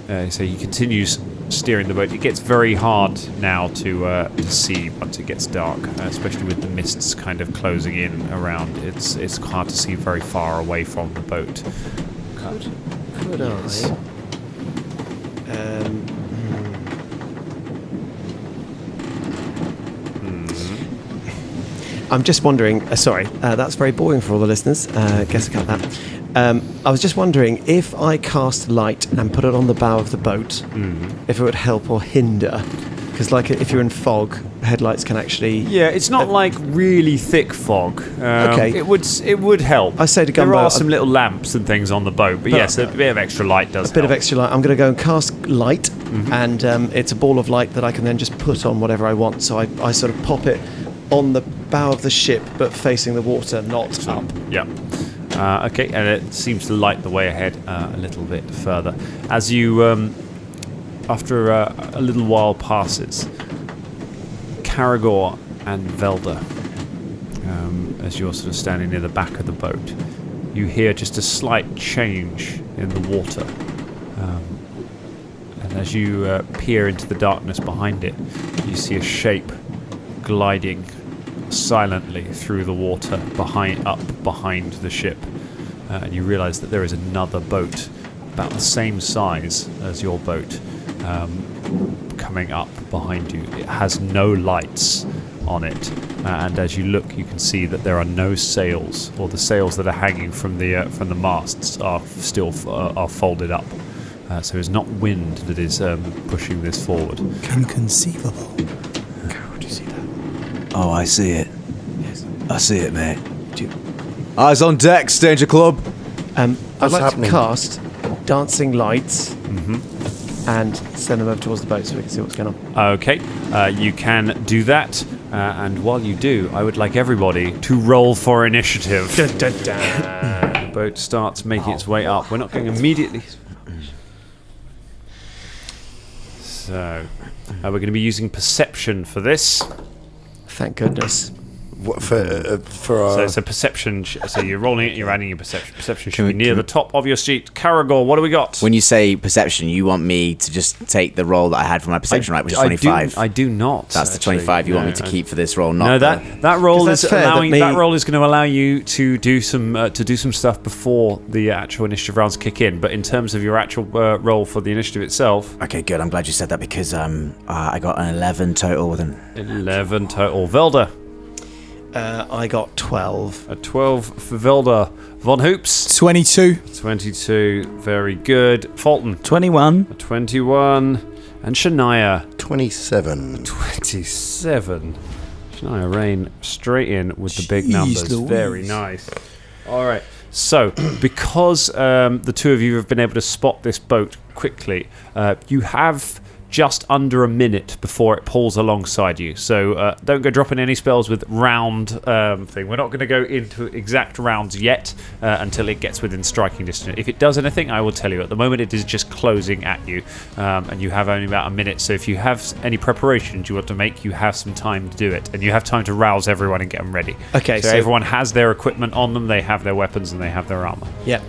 he continues steering the boat. It gets very hard now to see once it gets dark, especially with the mists kind of closing in around. It's hard to see very far away from the boat. Could I? I'm just wondering. Sorry, that's very boring for all the listeners. Guess I cut that. I was just wondering if I cast light and put it on the bow of the boat, if it would help or hinder. Because, like, if you're in fog, headlights can actually. Yeah, it's not like really thick fog. Okay, it would help. I say to Gumbo, there are some little lamps and things on the boat, but yes, a bit of extra light does. A bit of extra light. I'm going to go and cast light, and it's a ball of light that I can then just put on whatever I want. So I sort of pop it on the bow of the ship, but facing the water, not up. Yeah. Okay, and it seems to light the way ahead a little bit further. As you, after a little while passes, Caragor and Velda, as you're sort of standing near the back of the boat, you hear just a slight change in the water. And as you peer into the darkness behind it, you see a shape gliding silently through the water behind the ship, and you realise that there is another boat about the same size as your boat coming up behind you. It has no lights on it, and as you look, you can see that there are no sails, or the sails that are hanging from the masts are still are folded up. So there's not wind that is pushing this forward. Inconceivable. Oh, I see it. Yes. I see it, mate. Eyes on deck, Danger Club. I'd like happening? to cast dancing lights and send them over towards the boat so we can see what's going on. Okay, you can do that, and while you do, I would like everybody to roll for initiative. The boat starts making its way up. We're not going immediately. So, we're going to be using perception for this. Thank goodness. What, for our... So perception. So you're rolling it. You're adding your perception. Perception should be near the top of your sheet. Caragor, what do we got? When you say perception, you want me to just take the roll that I had for my perception, right? Which is 25. I do not. That's the 25 you want me to keep for this roll. No, Not that roll is fair, allowing. that That roll is going to allow you to do some stuff before the actual initiative rounds kick in. But in terms of your actual roll for the initiative itself. Okay, good. I'm glad you said that because I got an 11 total with an 11 total. Velda. I got 12. A 12 for Velda. Von Hoops. 22. 22. Very good. Folton. 21. A 21. And Shania. 27. 27. Shania Rain straight in with the big numbers. Louise. Very nice. All right. So, because the two of you have been able to spot this boat quickly, you have just under a minute before it pulls alongside you. So don't go dropping any spells with round thing. We're not going to go into exact rounds yet until it gets within striking distance. If it does anything, I will tell you. At the moment, it is just closing at you, and you have only about a minute. So if you have any preparations you want to make, you have some time to do it, and you have time to rouse everyone and get them ready. Okay, so everyone has their equipment on them, they have their weapons, and they have their armor. Yeah.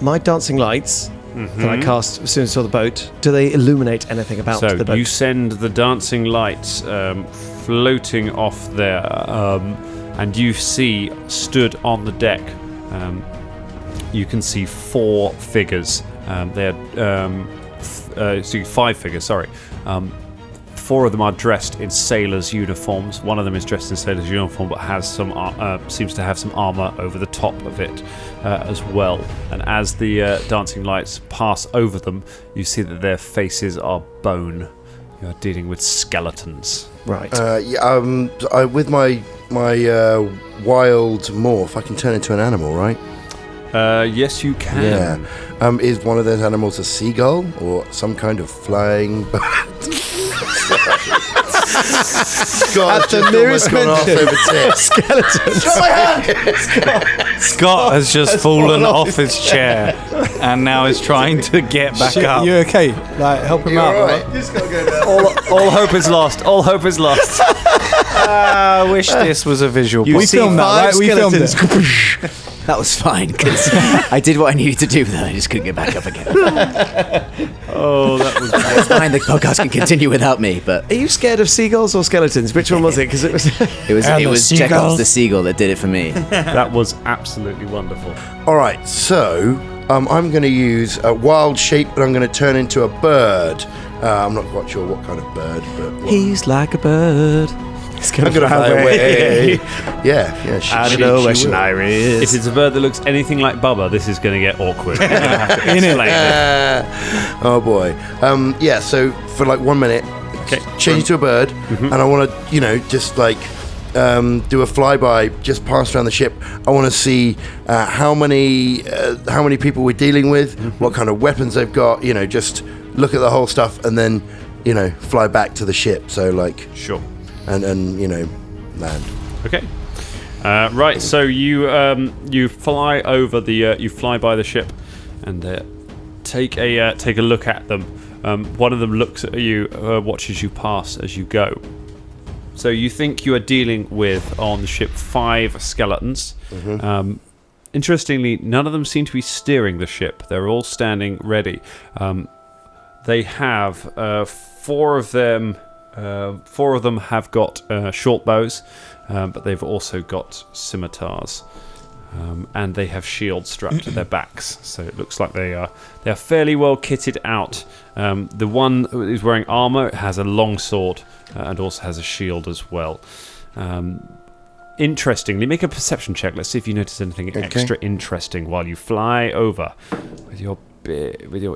My dancing lights that I cast as soon as I saw the boat, do they illuminate anything about the boat? So you send the dancing lights floating off there, and you see stood on the deck, you can see 4 figures. They're 5 figures, sorry. 4 of them are dressed in sailors' uniforms. One of them is dressed in sailor's uniform, but has some seems to have some armor over the top of it as well. And as the dancing lights pass over them, you see that their faces are bone. You are dealing with skeletons. Right. With my wild morph, I can turn into an animal, right? Yes, you can. Yeah. Is one of those animals a seagull or some kind of flying bird? Scott the nearest gone off mention. over tips. Scott has just fallen off his chair and now is trying to get back Shit, up. you okay? Like, help him out. All right. All hope is lost. All hope is lost. I wish this was a visual. We filmed that, right? We filmed it. That was fine because I did what I needed to do. Then I just couldn't get back up again. Oh, that was. It's fine. The podcast can continue without me. But Are you scared of seagulls or skeletons? Which one was it? Because it was. it was Chekhov's the seagull that did it for me. That was absolutely wonderful. All right, so I'm going to use a wild shape, but I'm going to turn into a bird. I'm not quite sure what kind of bird, but He's like a bird. He's I'm going to fly away. Yeah. Out of the Western Iris. If it's a bird that looks anything like Bubba, this is going to get awkward. You're gonna have to explain it. Oh boy. Yeah. So for like 1 minute, Okay. change to a bird, and I want to, just like do a flyby, just pass around the ship. I want to see how many people we're dealing with, what kind of weapons they've got. Just look at the whole stuff, and then fly back to the ship. So like. Sure. And land. Okay. Right. So you fly over you fly by the ship, and take a look at them. One of them looks at you, watches you pass as you go. So you think you are dealing with on the ship 5 skeletons. Interestingly, none of them seem to be steering the ship. They're all standing ready. They have 4 of them. 4 of them have got short bows, but they've also got scimitars, and they have shields strapped to their backs. So it looks like they are fairly well kitted out. The one who's wearing armor has a long sword and also has a shield as well. Interestingly, make a perception check. Let's see if you notice anything extra interesting while you fly over with your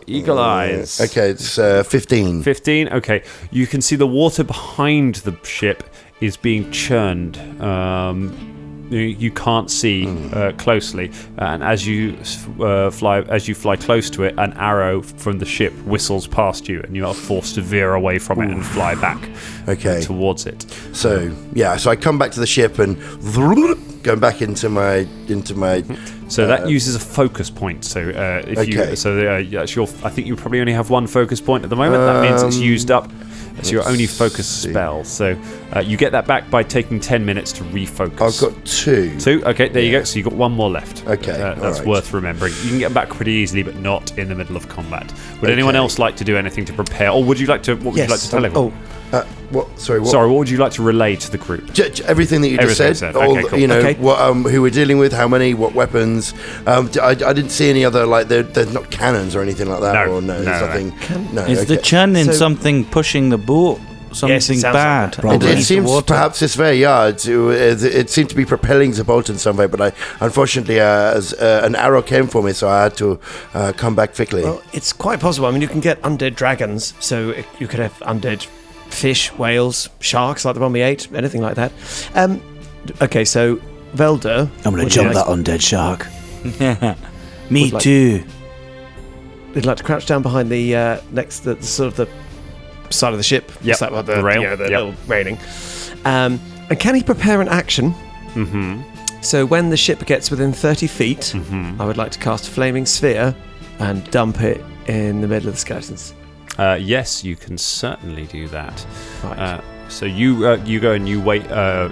eagle eyes. Okay, it's 15. 15. Okay, you can see the water behind the ship is being churned. You can't see closely, and as you fly close to it, an arrow from the ship whistles past you, and you are forced to veer away from it and fly back towards it. So I come back to the ship and going back into my. So that uses a focus point. So that's your. I think you probably only have 1 focus point at the moment. That means it's used up. It's your only focus spell. So you get that back by taking 10 minutes to refocus. I've got 2. 2? Okay, there you go. So you've got 1 more left. Okay, that's right. worth remembering. You can get them back pretty easily, but not in the middle of combat. Would anyone else like to do anything to prepare? Or would you like to... What would you like to tell everyone? What? Sorry, what? Sorry, what would you like to relay to the group? Everything that you just said. Okay, cool. What, who we're dealing with, how many, what weapons. I didn't see any other, like, there's not cannons or anything like that. No, there's nothing. No. Is the churning something pushing the boat? Something bad? It seems perhaps this way, it seemed to be propelling the boat in some way, but unfortunately, an arrow came for me, so I had to come back quickly. Well, it's quite possible. I mean, you can get undead dragons, so you could have undead fish, whales, sharks like the one we ate, anything like that. Okay, so Velda, I'm going to jump that undead shark. Me too. We'd like to crouch down behind the next, the sort of the side of the ship. Yep. It's like The rail. the Yep. little railing. And can he prepare an action? Mm-hmm. So when the ship gets within 30 feet, I would like to cast a flaming sphere and dump it in the middle of the skeletons. Yes, you can certainly do that. Right. So you go and you wait.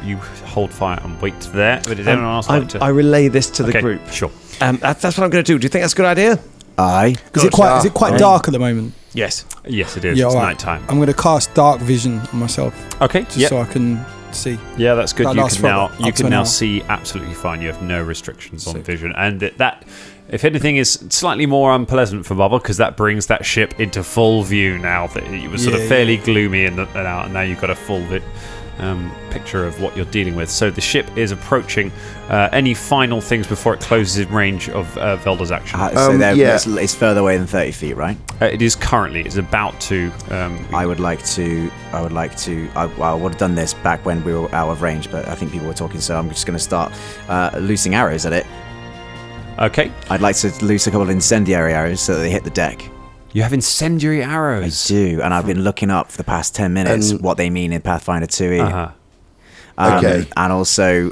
You hold fire and wait there. But does anyone else like to? I relay this to the Okay, group. Sure. That's what I'm going to do. Do you think that's a good idea? Aye. Is it quite dark at the moment? Yes. Yes, it is. Yeah, It's all right. night time. I'm going to cast dark vision on myself Okay. just so I can see. Yeah, that's good. That You lasts can for now about you up to can an now hour. see absolutely fine. You have no restrictions on vision, and that, if anything, is slightly more unpleasant for Bubba because that brings that ship into full view now. That it was sort of fairly gloomy and out, and now you've got a full picture of what you're dealing with. So the ship is approaching. Any final things before it closes in range of Velda's action? It's further away than 30 feet, right? It is currently. It's about to. I would like to. I would have done this back when we were out of range, but I think people were talking, so I'm just going to start loosing arrows at it. Okay. I'd like to loose a couple of incendiary arrows so that they hit the deck. You have incendiary I arrows. do, and I've been looking up for the past 10 minutes And- what they mean in Pathfinder 2E. Uh-huh. Okay. And also,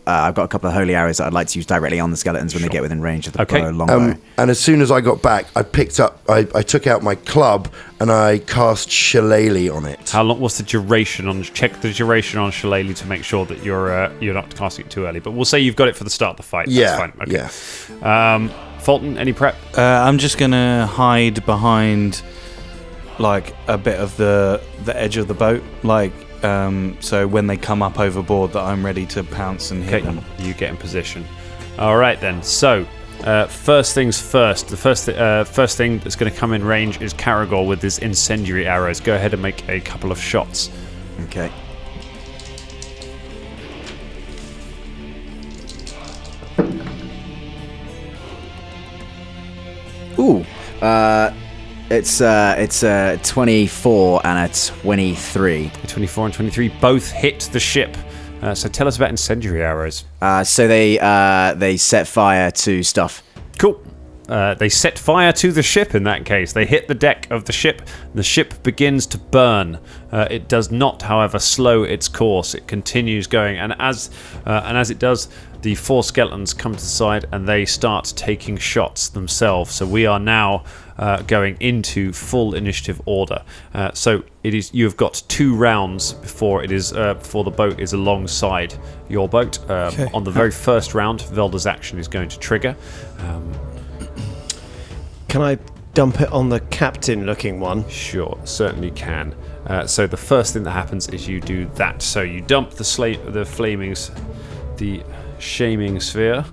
I've got a couple of holy arrows that I'd like to use directly on the skeletons when they get within range of the Okay. longbow. And as soon as I got back, I took out my club and I cast Shillelagh on it. How long? What's the duration on? Check the duration on Shillelagh to make sure that you're not casting it too early. But we'll say you've got it for the start of the fight. Yeah, That's fine. Okay. yeah. Fulton, any prep? I'm just gonna hide behind, like, a bit of the edge of the boat, like, so when they come up overboard, that I'm ready to pounce and hit Okay, them. you get in position. All right then. So, first things first. The first thing that's going to come in range is Caragor with his incendiary arrows. Go ahead and make a couple of shots. Okay. Ooh. It's a 24 and a 23. 24 and 23 both hit the ship. So tell us about incendiary arrows. So they set fire to stuff. Cool. They set fire to the ship in that case. They hit the deck of the ship. The ship begins to burn. It does not, however, slow its course. It continues going. And as it does, the 4 skeletons come to the side and they start taking shots themselves. So we are now going into full initiative order. So it is. You have got 2 rounds before the boat is alongside your boat. Okay. On the very first round, Velda's action is going to trigger. Can I dump it on the captain-looking one? Sure, certainly can. So the first thing that happens is you do that. So you dump the shaming sphere,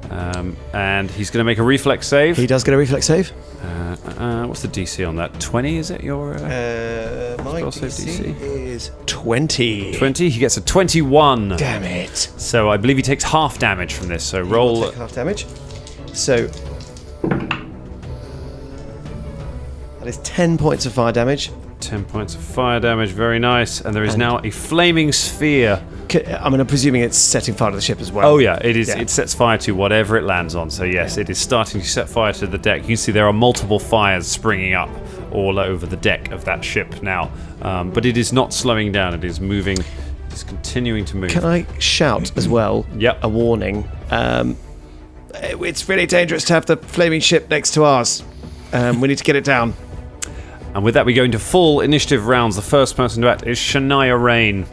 and he's going to make a reflex save. He does get a reflex save. What's the DC on that? 20, is it your... My spell save DC is 20. 20? He gets a 21. Damn it. So I believe he takes half damage from this. So roll... Take half damage. So... that is 10 points of fire damage. 10 points of fire damage, very nice. And there is now a flaming sphere. I'm presuming it's setting fire to the ship as well. Oh yeah, it is. Yeah. It sets fire to whatever it lands on. So yes, it is starting to set fire to the deck. You can see there are multiple fires springing up all over the deck of that ship now. But it is not slowing down. It is moving. It's continuing to move. Can I shout as well? Yep. A warning. It's really dangerous to have the flaming ship next to ours. We need to get it down. And with that, we go into full initiative rounds. The first person to act is Shania Rain.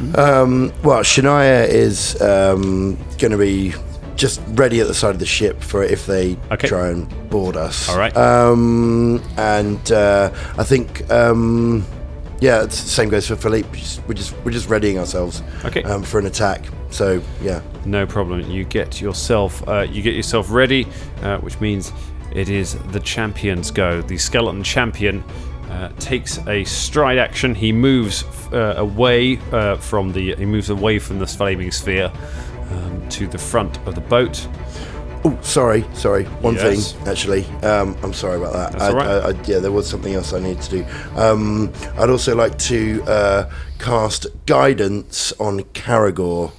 Well, Shania is going to be just ready at the side of the ship for if they try and board us. All right. And I think, it's the same goes for Philippe. We're just readying ourselves for an attack. So yeah, no problem. You get yourself ready, which means it is the champion's go. The skeleton champion takes a stride action. He moves away from the flaming sphere to the front of the boat. Oh, sorry. One Yes. thing, actually. I'm sorry about that. That's all right. There was something else I needed to do. I'd also like to cast guidance on Caragor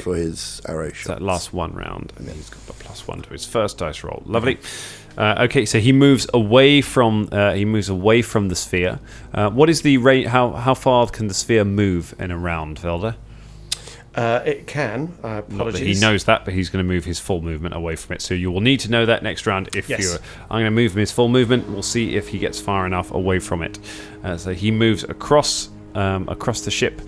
for his arrow shot. That last one round, and then he's got a +1 to his first dice roll. Lovely. So he moves away from the sphere. What is the rate? How far can the sphere move in a round, Velda? It can. Not that Apologies. he knows that, but he's going to move his full movement away from it. So you will need to know that next round. I'm going to move him his full movement. We'll see if he gets far enough away from it. So he moves across the ship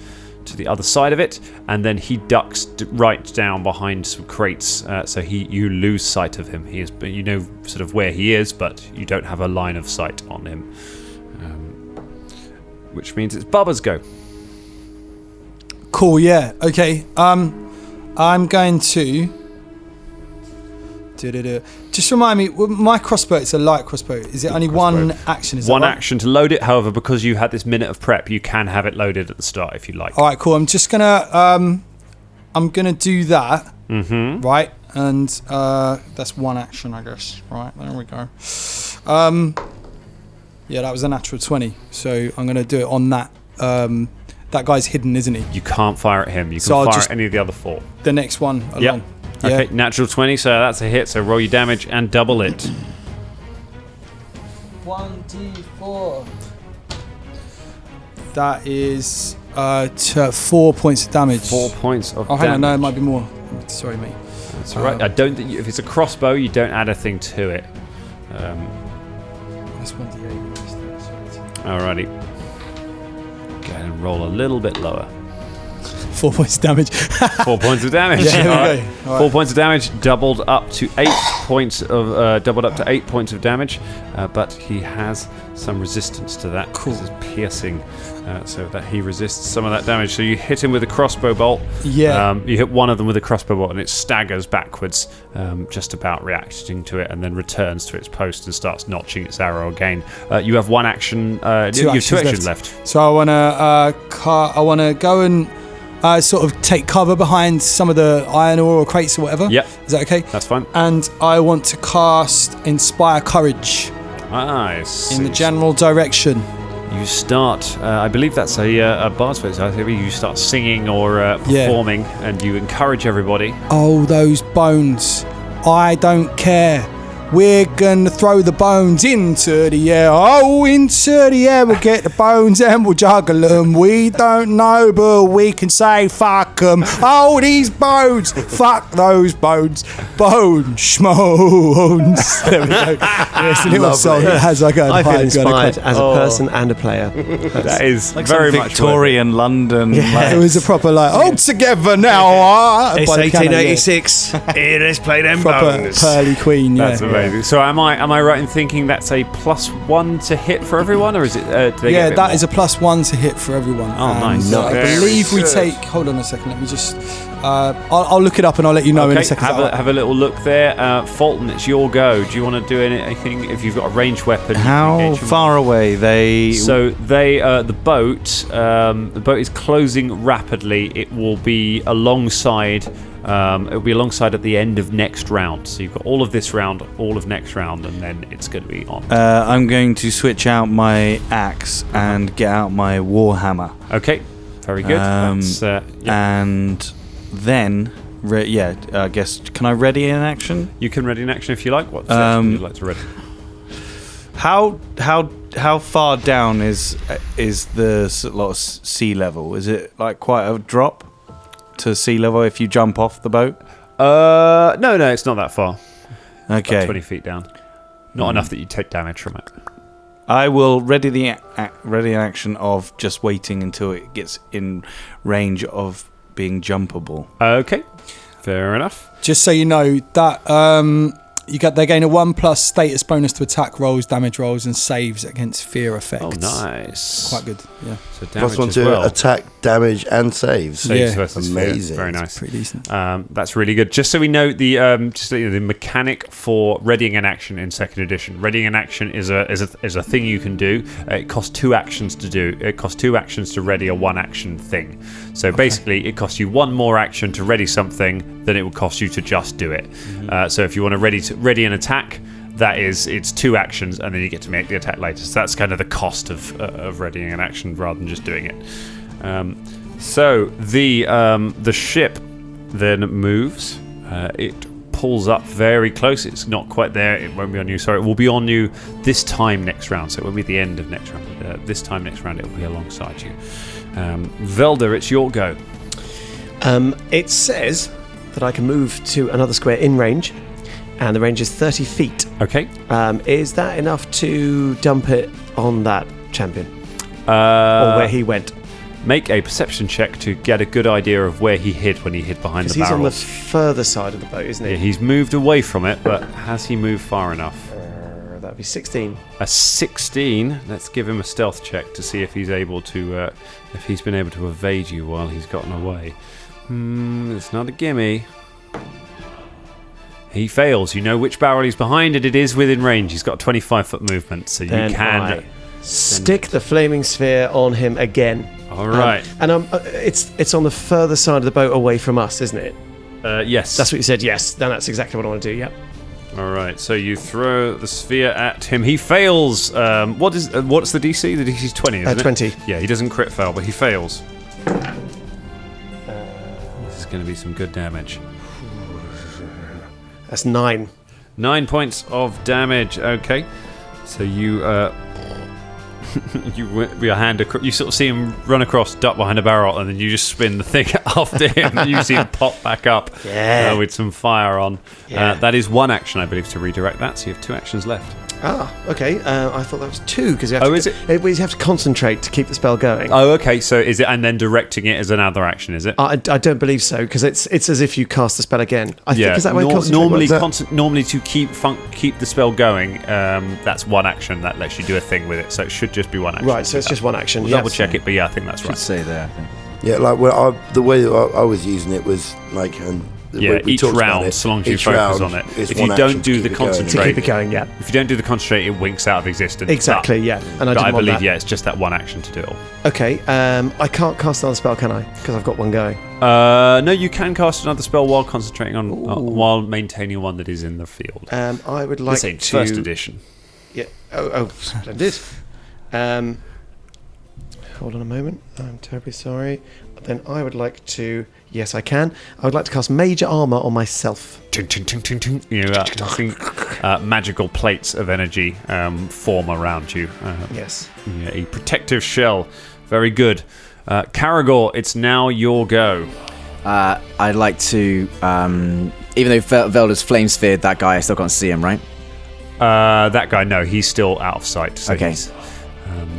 to the other side of it, and then he ducks right down behind some crates. So you lose sight of him. He is, you know, sort of where he is, but you don't have a line of sight on him. Which means it's Bubba's go. Cool, yeah. Okay. I'm going to... Just remind me, my crossbow, it's a light crossbow. Is it only one action? Is one that right? action to load it. However, because you had this minute of prep, you can have it loaded at the start if you like. All right, cool. I'm just gonna do that. Mm-hmm. Right, and that's one action, I guess. Right, there we go. Yeah, that was a natural 20. So I'm gonna do it on that. That guy's hidden, isn't he? You can't fire at him. You can So I'll fire just- at any of the other 4. The next one along. Yep. Yeah. Okay, natural 20, so that's a hit. So roll your damage and double it. 1d4. That is 4 points of damage. 4 points of damage. Oh, hang on, no, it might be more. Sorry, mate. That's all right. I don't think if it's a crossbow, you don't add a thing to it. That's 1d8. Alrighty. Go ahead and roll a little bit lower. 4 points of damage. 4 points of damage. Yeah, there we All go. right. All right. 4 points of damage, doubled up to 8 points of eight points of damage. But he has some resistance to that. Cool. This is piercing, so that he resists some of that damage. So you hit him with a crossbow bolt. Yeah. You hit one of them with a crossbow bolt, and it staggers backwards, just about reacting to it, and then returns to its post and starts notching its arrow again. You have one action. You have 2 actions left. So I want to go and sort of take cover behind some of the iron ore or crates or whatever. Yep. Is that okay? That's fine. And I want to cast Inspire Courage Nice. in the general direction. You start, I believe that's a bard's voice. I think you start singing or performing, and you encourage everybody. Oh, those bones. I don't care. We're going to throw the bones into the air. Oh, into the air. We'll get the bones and we'll juggle them. We don't know, but we can say fuck them. Oh, these bones. Fuck those bones. Bones. Schmones. There we go. It's a little song that has like a I feel vibe inspired going as a person and a player. That is Like very some much Victorian London. It was a proper like, all together now. It's by the canon, yeah. 1886. Here, let's play them Proper bones. pearly queen, yeah. That's amazing. So am I right in thinking that's a +1 to hit for everyone, or is it? Do they Yeah, get that is a +1 to hit for everyone. Oh, nice. And, I Very believe we good. take. Hold on a second. Let me just. I'll look it up and I'll let you know in a second. Have a little look there. Fulton, it's your go. Do you want to do anything? If you've got a ranged weapon, you can How engage them. far away they? So the boat is closing rapidly. It will be alongside. It'll be alongside at the end of next round. So you've got all of this round, all of next round, and then it's going to be on. I'm going to switch out my axe and get out my warhammer. Okay, very good. And then, I guess, can I ready an action? You can ready an action if you like. What section would you like to ready? How far down is the lot of sea level? Is it like quite a drop to sea level if you jump off the boat? No, it's not that far. Okay, About 20 feet down. Not enough that you take damage from it. I will ready an action of just waiting until it gets in range of being jumpable. Okay, fair enough. Just so you know that they gain a 1+ status bonus to attack rolls, damage rolls, and saves against fear effects. Oh, nice. Quite good. Yeah, So damage +1 as to well. attack, damage, and saves. Saves Yeah. versus fear. Amazing. Very nice. pretty decent. That's really good. Just so we know the mechanic for readying an action in second edition. Readying an action is a thing you can do. It costs 2 actions to do. It costs 2 actions to ready a 1 action thing. So basically, it costs you 1 more action to ready something than it would cost you to just do it. So if you want to ready an attack, it's 2 actions, and then you get to make the attack later. So that's kind of the cost of readying an action rather than just doing it. So the ship then moves. It pulls up very close. It's not quite there. It won't be on you. Sorry, it will be on you this time next round. So it won't be the end of next round. This time next round, it will be alongside you. Velda, it's your go. It says that I can move to another square in range, and the range is 30 feet. Okay. Is that enough to dump it on that champion? Or where he went? Make a perception check to get a good idea of where he hid when he hid behind the Because he's on the barrels. further side of the boat, isn't he? Yeah, he's moved away from it, but has he moved far enough? That'd be 16. A 16. Let's give him a stealth check to see if he's able to, if he's been able to evade you while he's gotten away. It's not a gimme. He fails. You know which barrel he's behind, and it is within range. He's got a 25-foot movement, so Then you can. I stick the flaming sphere on him again. All right. And it's on the further side of the boat away from us, isn't it? Yes. That's what you said. Yes. Then that's exactly what I want to do. Yep. All right. So you throw the sphere at him. He fails. What's the DC? The DC's 20. Isn't it? 20. Yeah. He doesn't crit fail, but he fails. This is going to be some good damage. That's 9. 9 points of damage. Okay. So you you whip your hand you sort of see him run across, duck behind a barrel, and then you just spin the thing after him. And you see him pop back up with some fire on. That is one action, I believe, to redirect that. So you have 2 actions left. Okay. I thought that was 2 because you have is it? You have to concentrate to keep the spell going. Oh, okay. So is it, and then directing it as another action? Is it? I don't believe so because it's as if you cast the spell again. I think is that way. Normally to keep the spell going, that's one action that lets you do a thing with it. So it should just be one action. Right. So it's just one action. We'll double check it, but I think that's right. Should say there, I think. Yeah, like the way I was using it was like. Each round, so long as you focus on it. If you don't do the concentrate, to keep it going, If you don't do the concentrate, it winks out of existence. Exactly, And I believe, it's just that one action to do it all. Okay, I can't cast another spell, can I? Because I've got one going. No, you can cast another spell while concentrating on, while maintaining one that is in the field. I would like to. First edition. Yeah. Oh, splendid. Hold on a moment. I'm terribly sorry. Then I would like to. Yes, I can. I would like to cast Major Armor on myself. Ting, ting, ting, ting, ting. Magical plates of energy form around you. Yes. A protective shell. Very good. Caragor, it's now your go. I'd like to, even though Velda's flame sphered that guy, I still can't see him, right? That guy, no, he's still out of sight. So okay.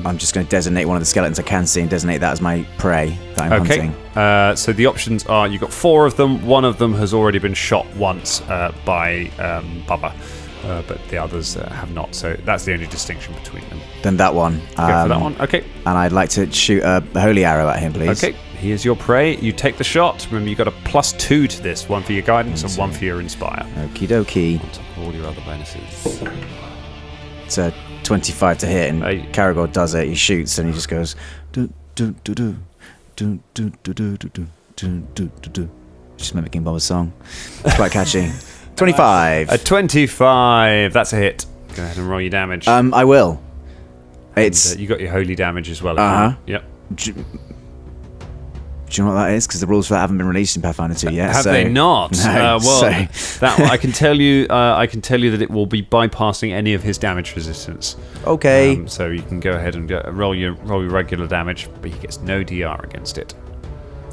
I'm just going to designate one of the skeletons I can see and designate that as my prey that I'm hunting. So the options are, you've got 4 of them. One of them has already been shot once by Bubba, but the others have not. So that's the only distinction between them. Then that one. Go for that one. Okay. And I'd like to shoot a holy arrow at him, please. Okay. He is your prey. You take the shot. Remember, you've got a +2 to this. 1 for your guidance and 1 for your inspire. Okie dokie. On top of all your other bonuses. It's a 25 to hit, and Caragor does it. He shoots, and he just goes do do do do do do do do do do do do. Just mimicking Bob's song. It's quite catchy. 25. A 25. That's a hit. Go ahead and roll your damage. I will. It's you got your holy damage as well. Yep. Do you know what that is? Because the rules for that haven't been released in Pathfinder 2 yet. Have they not? No, that I can tell you. I can tell you that it will be bypassing any of his damage resistance. Okay. So you can go ahead and roll your regular damage, but he gets no DR against it.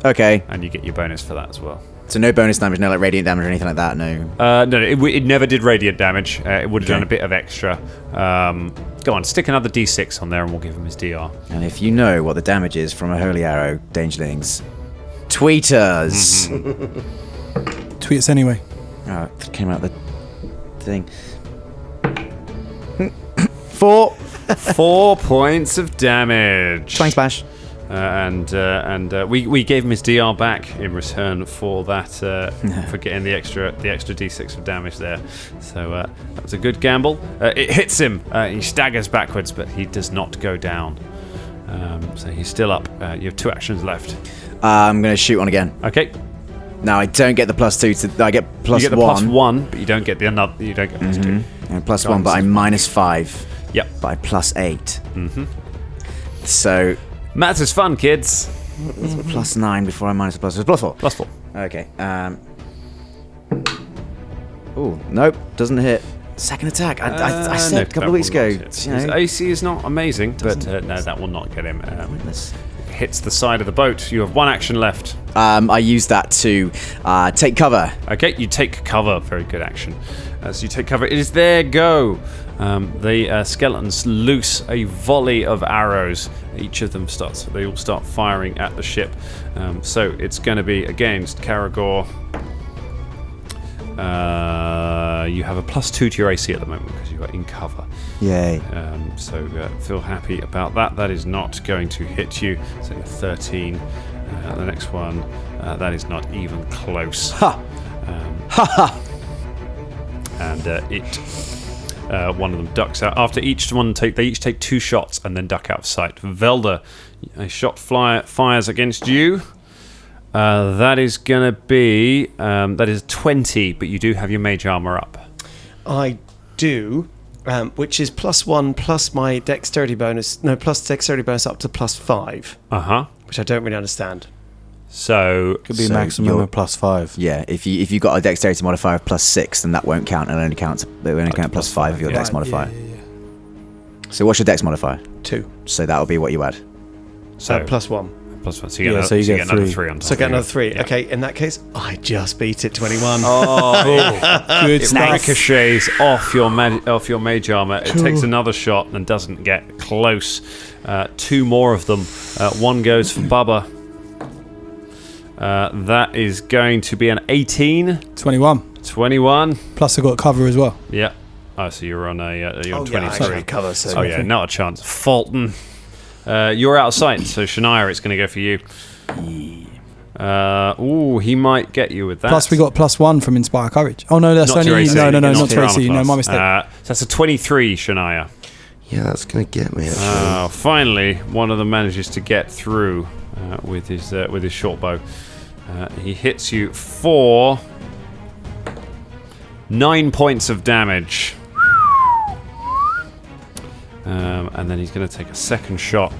Okay. And you get your bonus for that as well. So no bonus damage, no like radiant damage or anything like that. No. No, it never did radiant damage. It would have done a bit of extra. Go on, stick another D6 on there, and we'll give him his DR. And if you know what the damage is from a holy arrow, Dangerlings, tweet us. Tweet us anyway. Oh, it came out the thing. 4. 4 points of damage. Twang splash. And we gave him his DR back in return for that, for getting the extra D6 of damage there. So that was a good gamble. It hits him. He staggers backwards, but he does not go down. So he's still up. You have 2 actions left. I'm going to shoot one again. Okay. Now I don't get the +2 to. I get +1. You get the +1, but you don't get the another. You don't get +2. And +1, but I'm -5. Yep. But I'm +8. So. Maths is fun, kids. +9 before I minus +4. +4. +4. Okay. Oh, nope. Doesn't hit. Second attack. I said a couple of weeks ago. His AC is not amazing, but no, that will not get him. Hits the side of the boat. You have 1 action left. I use that to take cover. Okay, you take cover. Very good action. So you take cover. It is their go. The skeletons loose a volley of arrows. Each of them they all start firing at the ship. So it's going to be against Caragor. You have a +2 to your AC at the moment because you are in cover. Yay. So feel happy about that. That is not going to hit you. So you're 13. The next one, that is not even close. Ha! Ha! And one of them ducks out. After each one they each take 2 shots and then duck out of sight. Velda, a shot fires against you. That is gonna be that is 20, but you do have your mage armor up. I do, which is +1 plus my dexterity bonus. No, plus dexterity bonus up to +5. Which I don't really understand. So could be maximum of +5. Yeah, if you got a dexterity modifier of +6, then that won't count. It only count +5 of your dex modifier. Yeah. So what's your dex modifier? 2. So that'll be what you add. So +1. +1. So you get another 3 on top. So I get another 3. Yeah. Okay, in that case, I just beat it 21. Good It stuff. ricochets off your mage armor. It takes another shot and doesn't get close. 2 more of them. One goes for Bubba. That is going to be an 18. 21. 21. Plus I got cover as well. Yeah. Oh, so you're on you're on Yeah, I 23. can't cover, so Oh yeah, not a chance. Fulton, you're out of sight. So Shania, it's going to go for you. He might get you with that. Plus we got +1 from Inspire Courage. Oh no, that's Not to your only AC, no, not not to to your AC. armor No, my class. mistake. So that's a 23, Shania. Yeah, that's gonna get me. Actually. Finally, one of them manages to get through with his short bow. He hits you for 9 points of damage. And then he's going to take a second shot.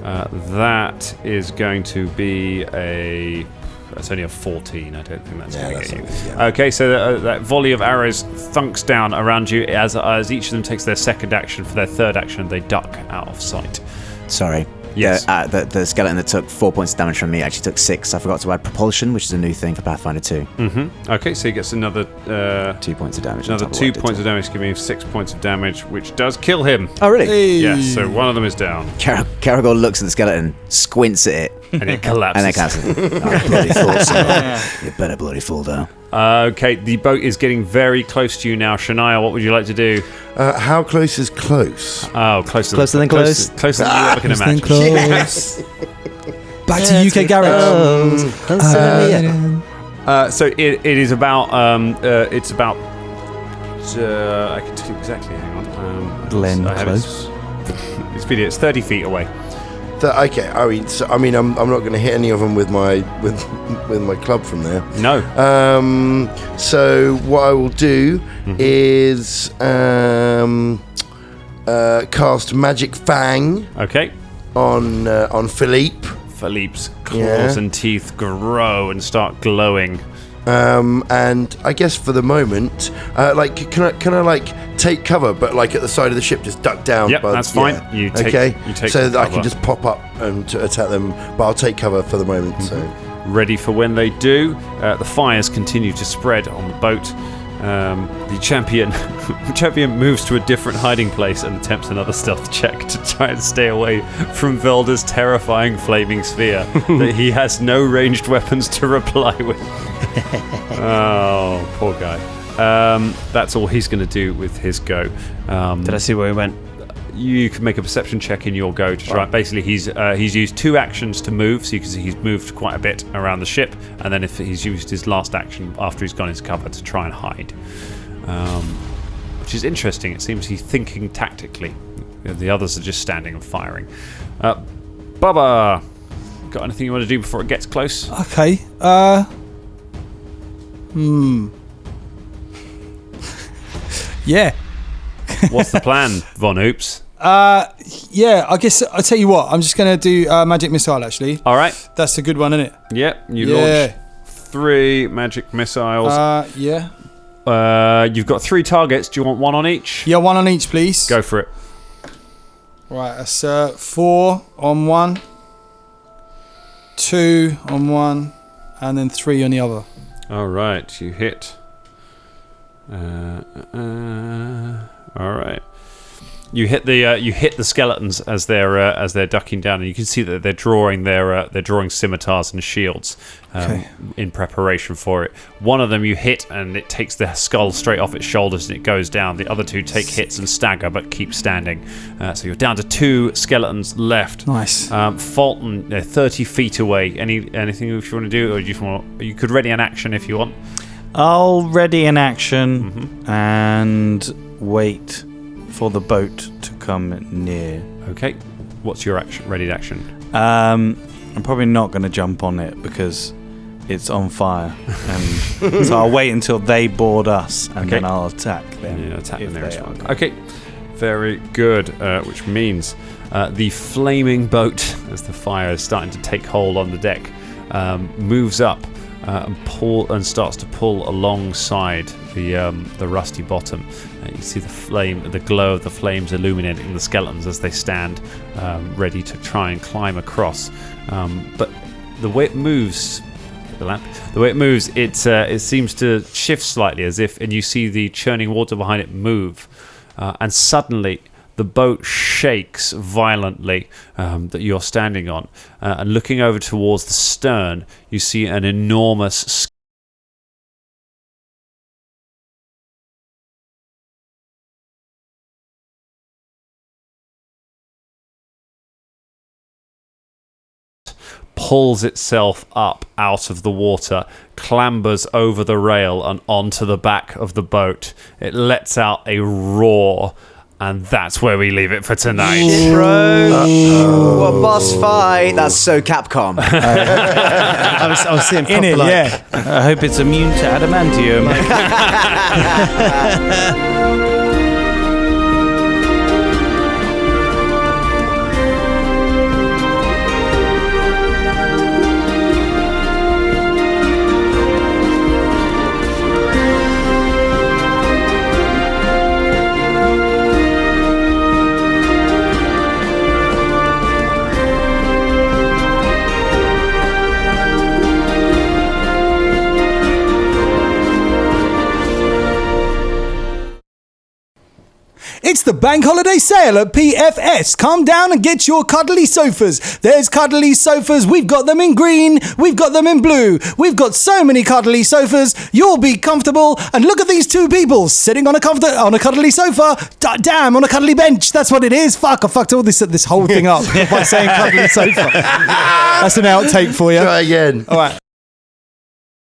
That is going to be that's only a 14. I don't think that's going to get you. Okay, so that volley of arrows thunks down around you as each of them takes their second action. For their third action, they duck out of sight. Sorry. Yes. The skeleton that took 4 points of damage from me actually took 6. I forgot to add propulsion, which is a new thing for Pathfinder 2. Mm-hmm. Okay, so he gets another 2 points of damage. Another 2 points of damage, giving him 6 points of damage, which does kill him. Oh, really? Hey. Yes, so one of them is down. Caragor looks at the skeleton, squints at it, And it collapses. and then cancels. I bloody thought so. You better bloody fall down. Okay, the boat is getting very close to you now. Shania, what would you like to do? How close is close? Oh, closer than close. Closer than you ever can Then imagine. close. Back to UK Garage. So it is about it's about I can tell you exactly. Hang on. Glen I have close. It's video. It's 30 feet away. Okay, I mean, I'm not going to hit any of them with my club from there. No. So what I will do is cast Magic Fang Okay. on Philippe. Philippe's claws and teeth grow and start glowing. And I guess for the moment, can I like take cover, but like at the side of the ship, just duck down? Yep, that's fine. You take so some that I cover. can just pop up and to attack them, but I'll take cover for the moment. So Ready for when they do. The fires continue to spread on the boat. The champion moves to a different hiding place and attempts another stealth check to try and stay away from Velda's terrifying flaming sphere that he has no ranged weapons to reply with. Oh, poor guy. That's all he's going to do with his go. Did I see where he went? You can make a perception check in your go to try. Basically, he's used 2 actions to move, so you can see he's moved quite a bit around the ship, and then if he's used his last action after he's gone into cover to try and hide, which is interesting. It seems he's thinking tactically. The others are just standing and firing. Bubba, got anything you want to do before it gets close? Okay. Yeah. What's the plan, Von Oops? Yeah, I guess I'll tell you what. I'm just going to do magic missile. Actually, All right. that's a good one, isn't it? Yep. You Yeah. launch 3 magic missiles. Yeah. You've got 3 targets. Do you want 1 on each? Yeah, 1 on each, please. Go for it. Right, that's 4 on 1, 2 on 1, and then 3 on the other. All right, you hit. All right, you hit the skeletons as they're ducking down, and you can see that they're drawing scimitars and shields in preparation for it. One of them you hit, and it takes the skull straight off its shoulders, and it goes down. The other 2 take hits and stagger, but keep standing. So you're down to 2 skeletons left. Nice. Fulton, 30 feet away. Anything you want to do, or you could ready an action if you want. I'll ready an action and wait for the boat to come near. Okay. What's your action? Ready action. I'm probably not going to jump on it because it's on fire, and so I'll wait until they board us, and then I'll attack them. Yeah, attack them if there they as well. are. Okay. Very good. Which means the flaming boat, as the fire is starting to take hold on the deck, moves up. And starts to pull alongside the rusty bottom. You see the glow of the flames illuminating the skeletons as they stand ready to try and climb across. But the way it moves, it seems to shift slightly and you see the churning water behind it move. And suddenly the boat shakes violently that you're standing on. And looking over towards the stern, you see an enormous pulls itself up out of the water, clambers over the rail and onto the back of the boat. It lets out a roar, and that's where we leave it for tonight. Bro, what boss fight? That's so Capcom. I was seeing proper, In it, yeah. I hope it's immune to adamantium. It's the bank holiday sale at PFS. Come down and get your cuddly sofas. There's cuddly sofas. We've got them in green. We've got them in blue. We've got so many cuddly sofas. You'll be comfortable. And look at these two people sitting on a cuddly sofa. Damn, on a cuddly bench. That's what it is. Fuck, I fucked all this whole thing up by saying cuddly sofa. That's an outtake for you. Try again. All right.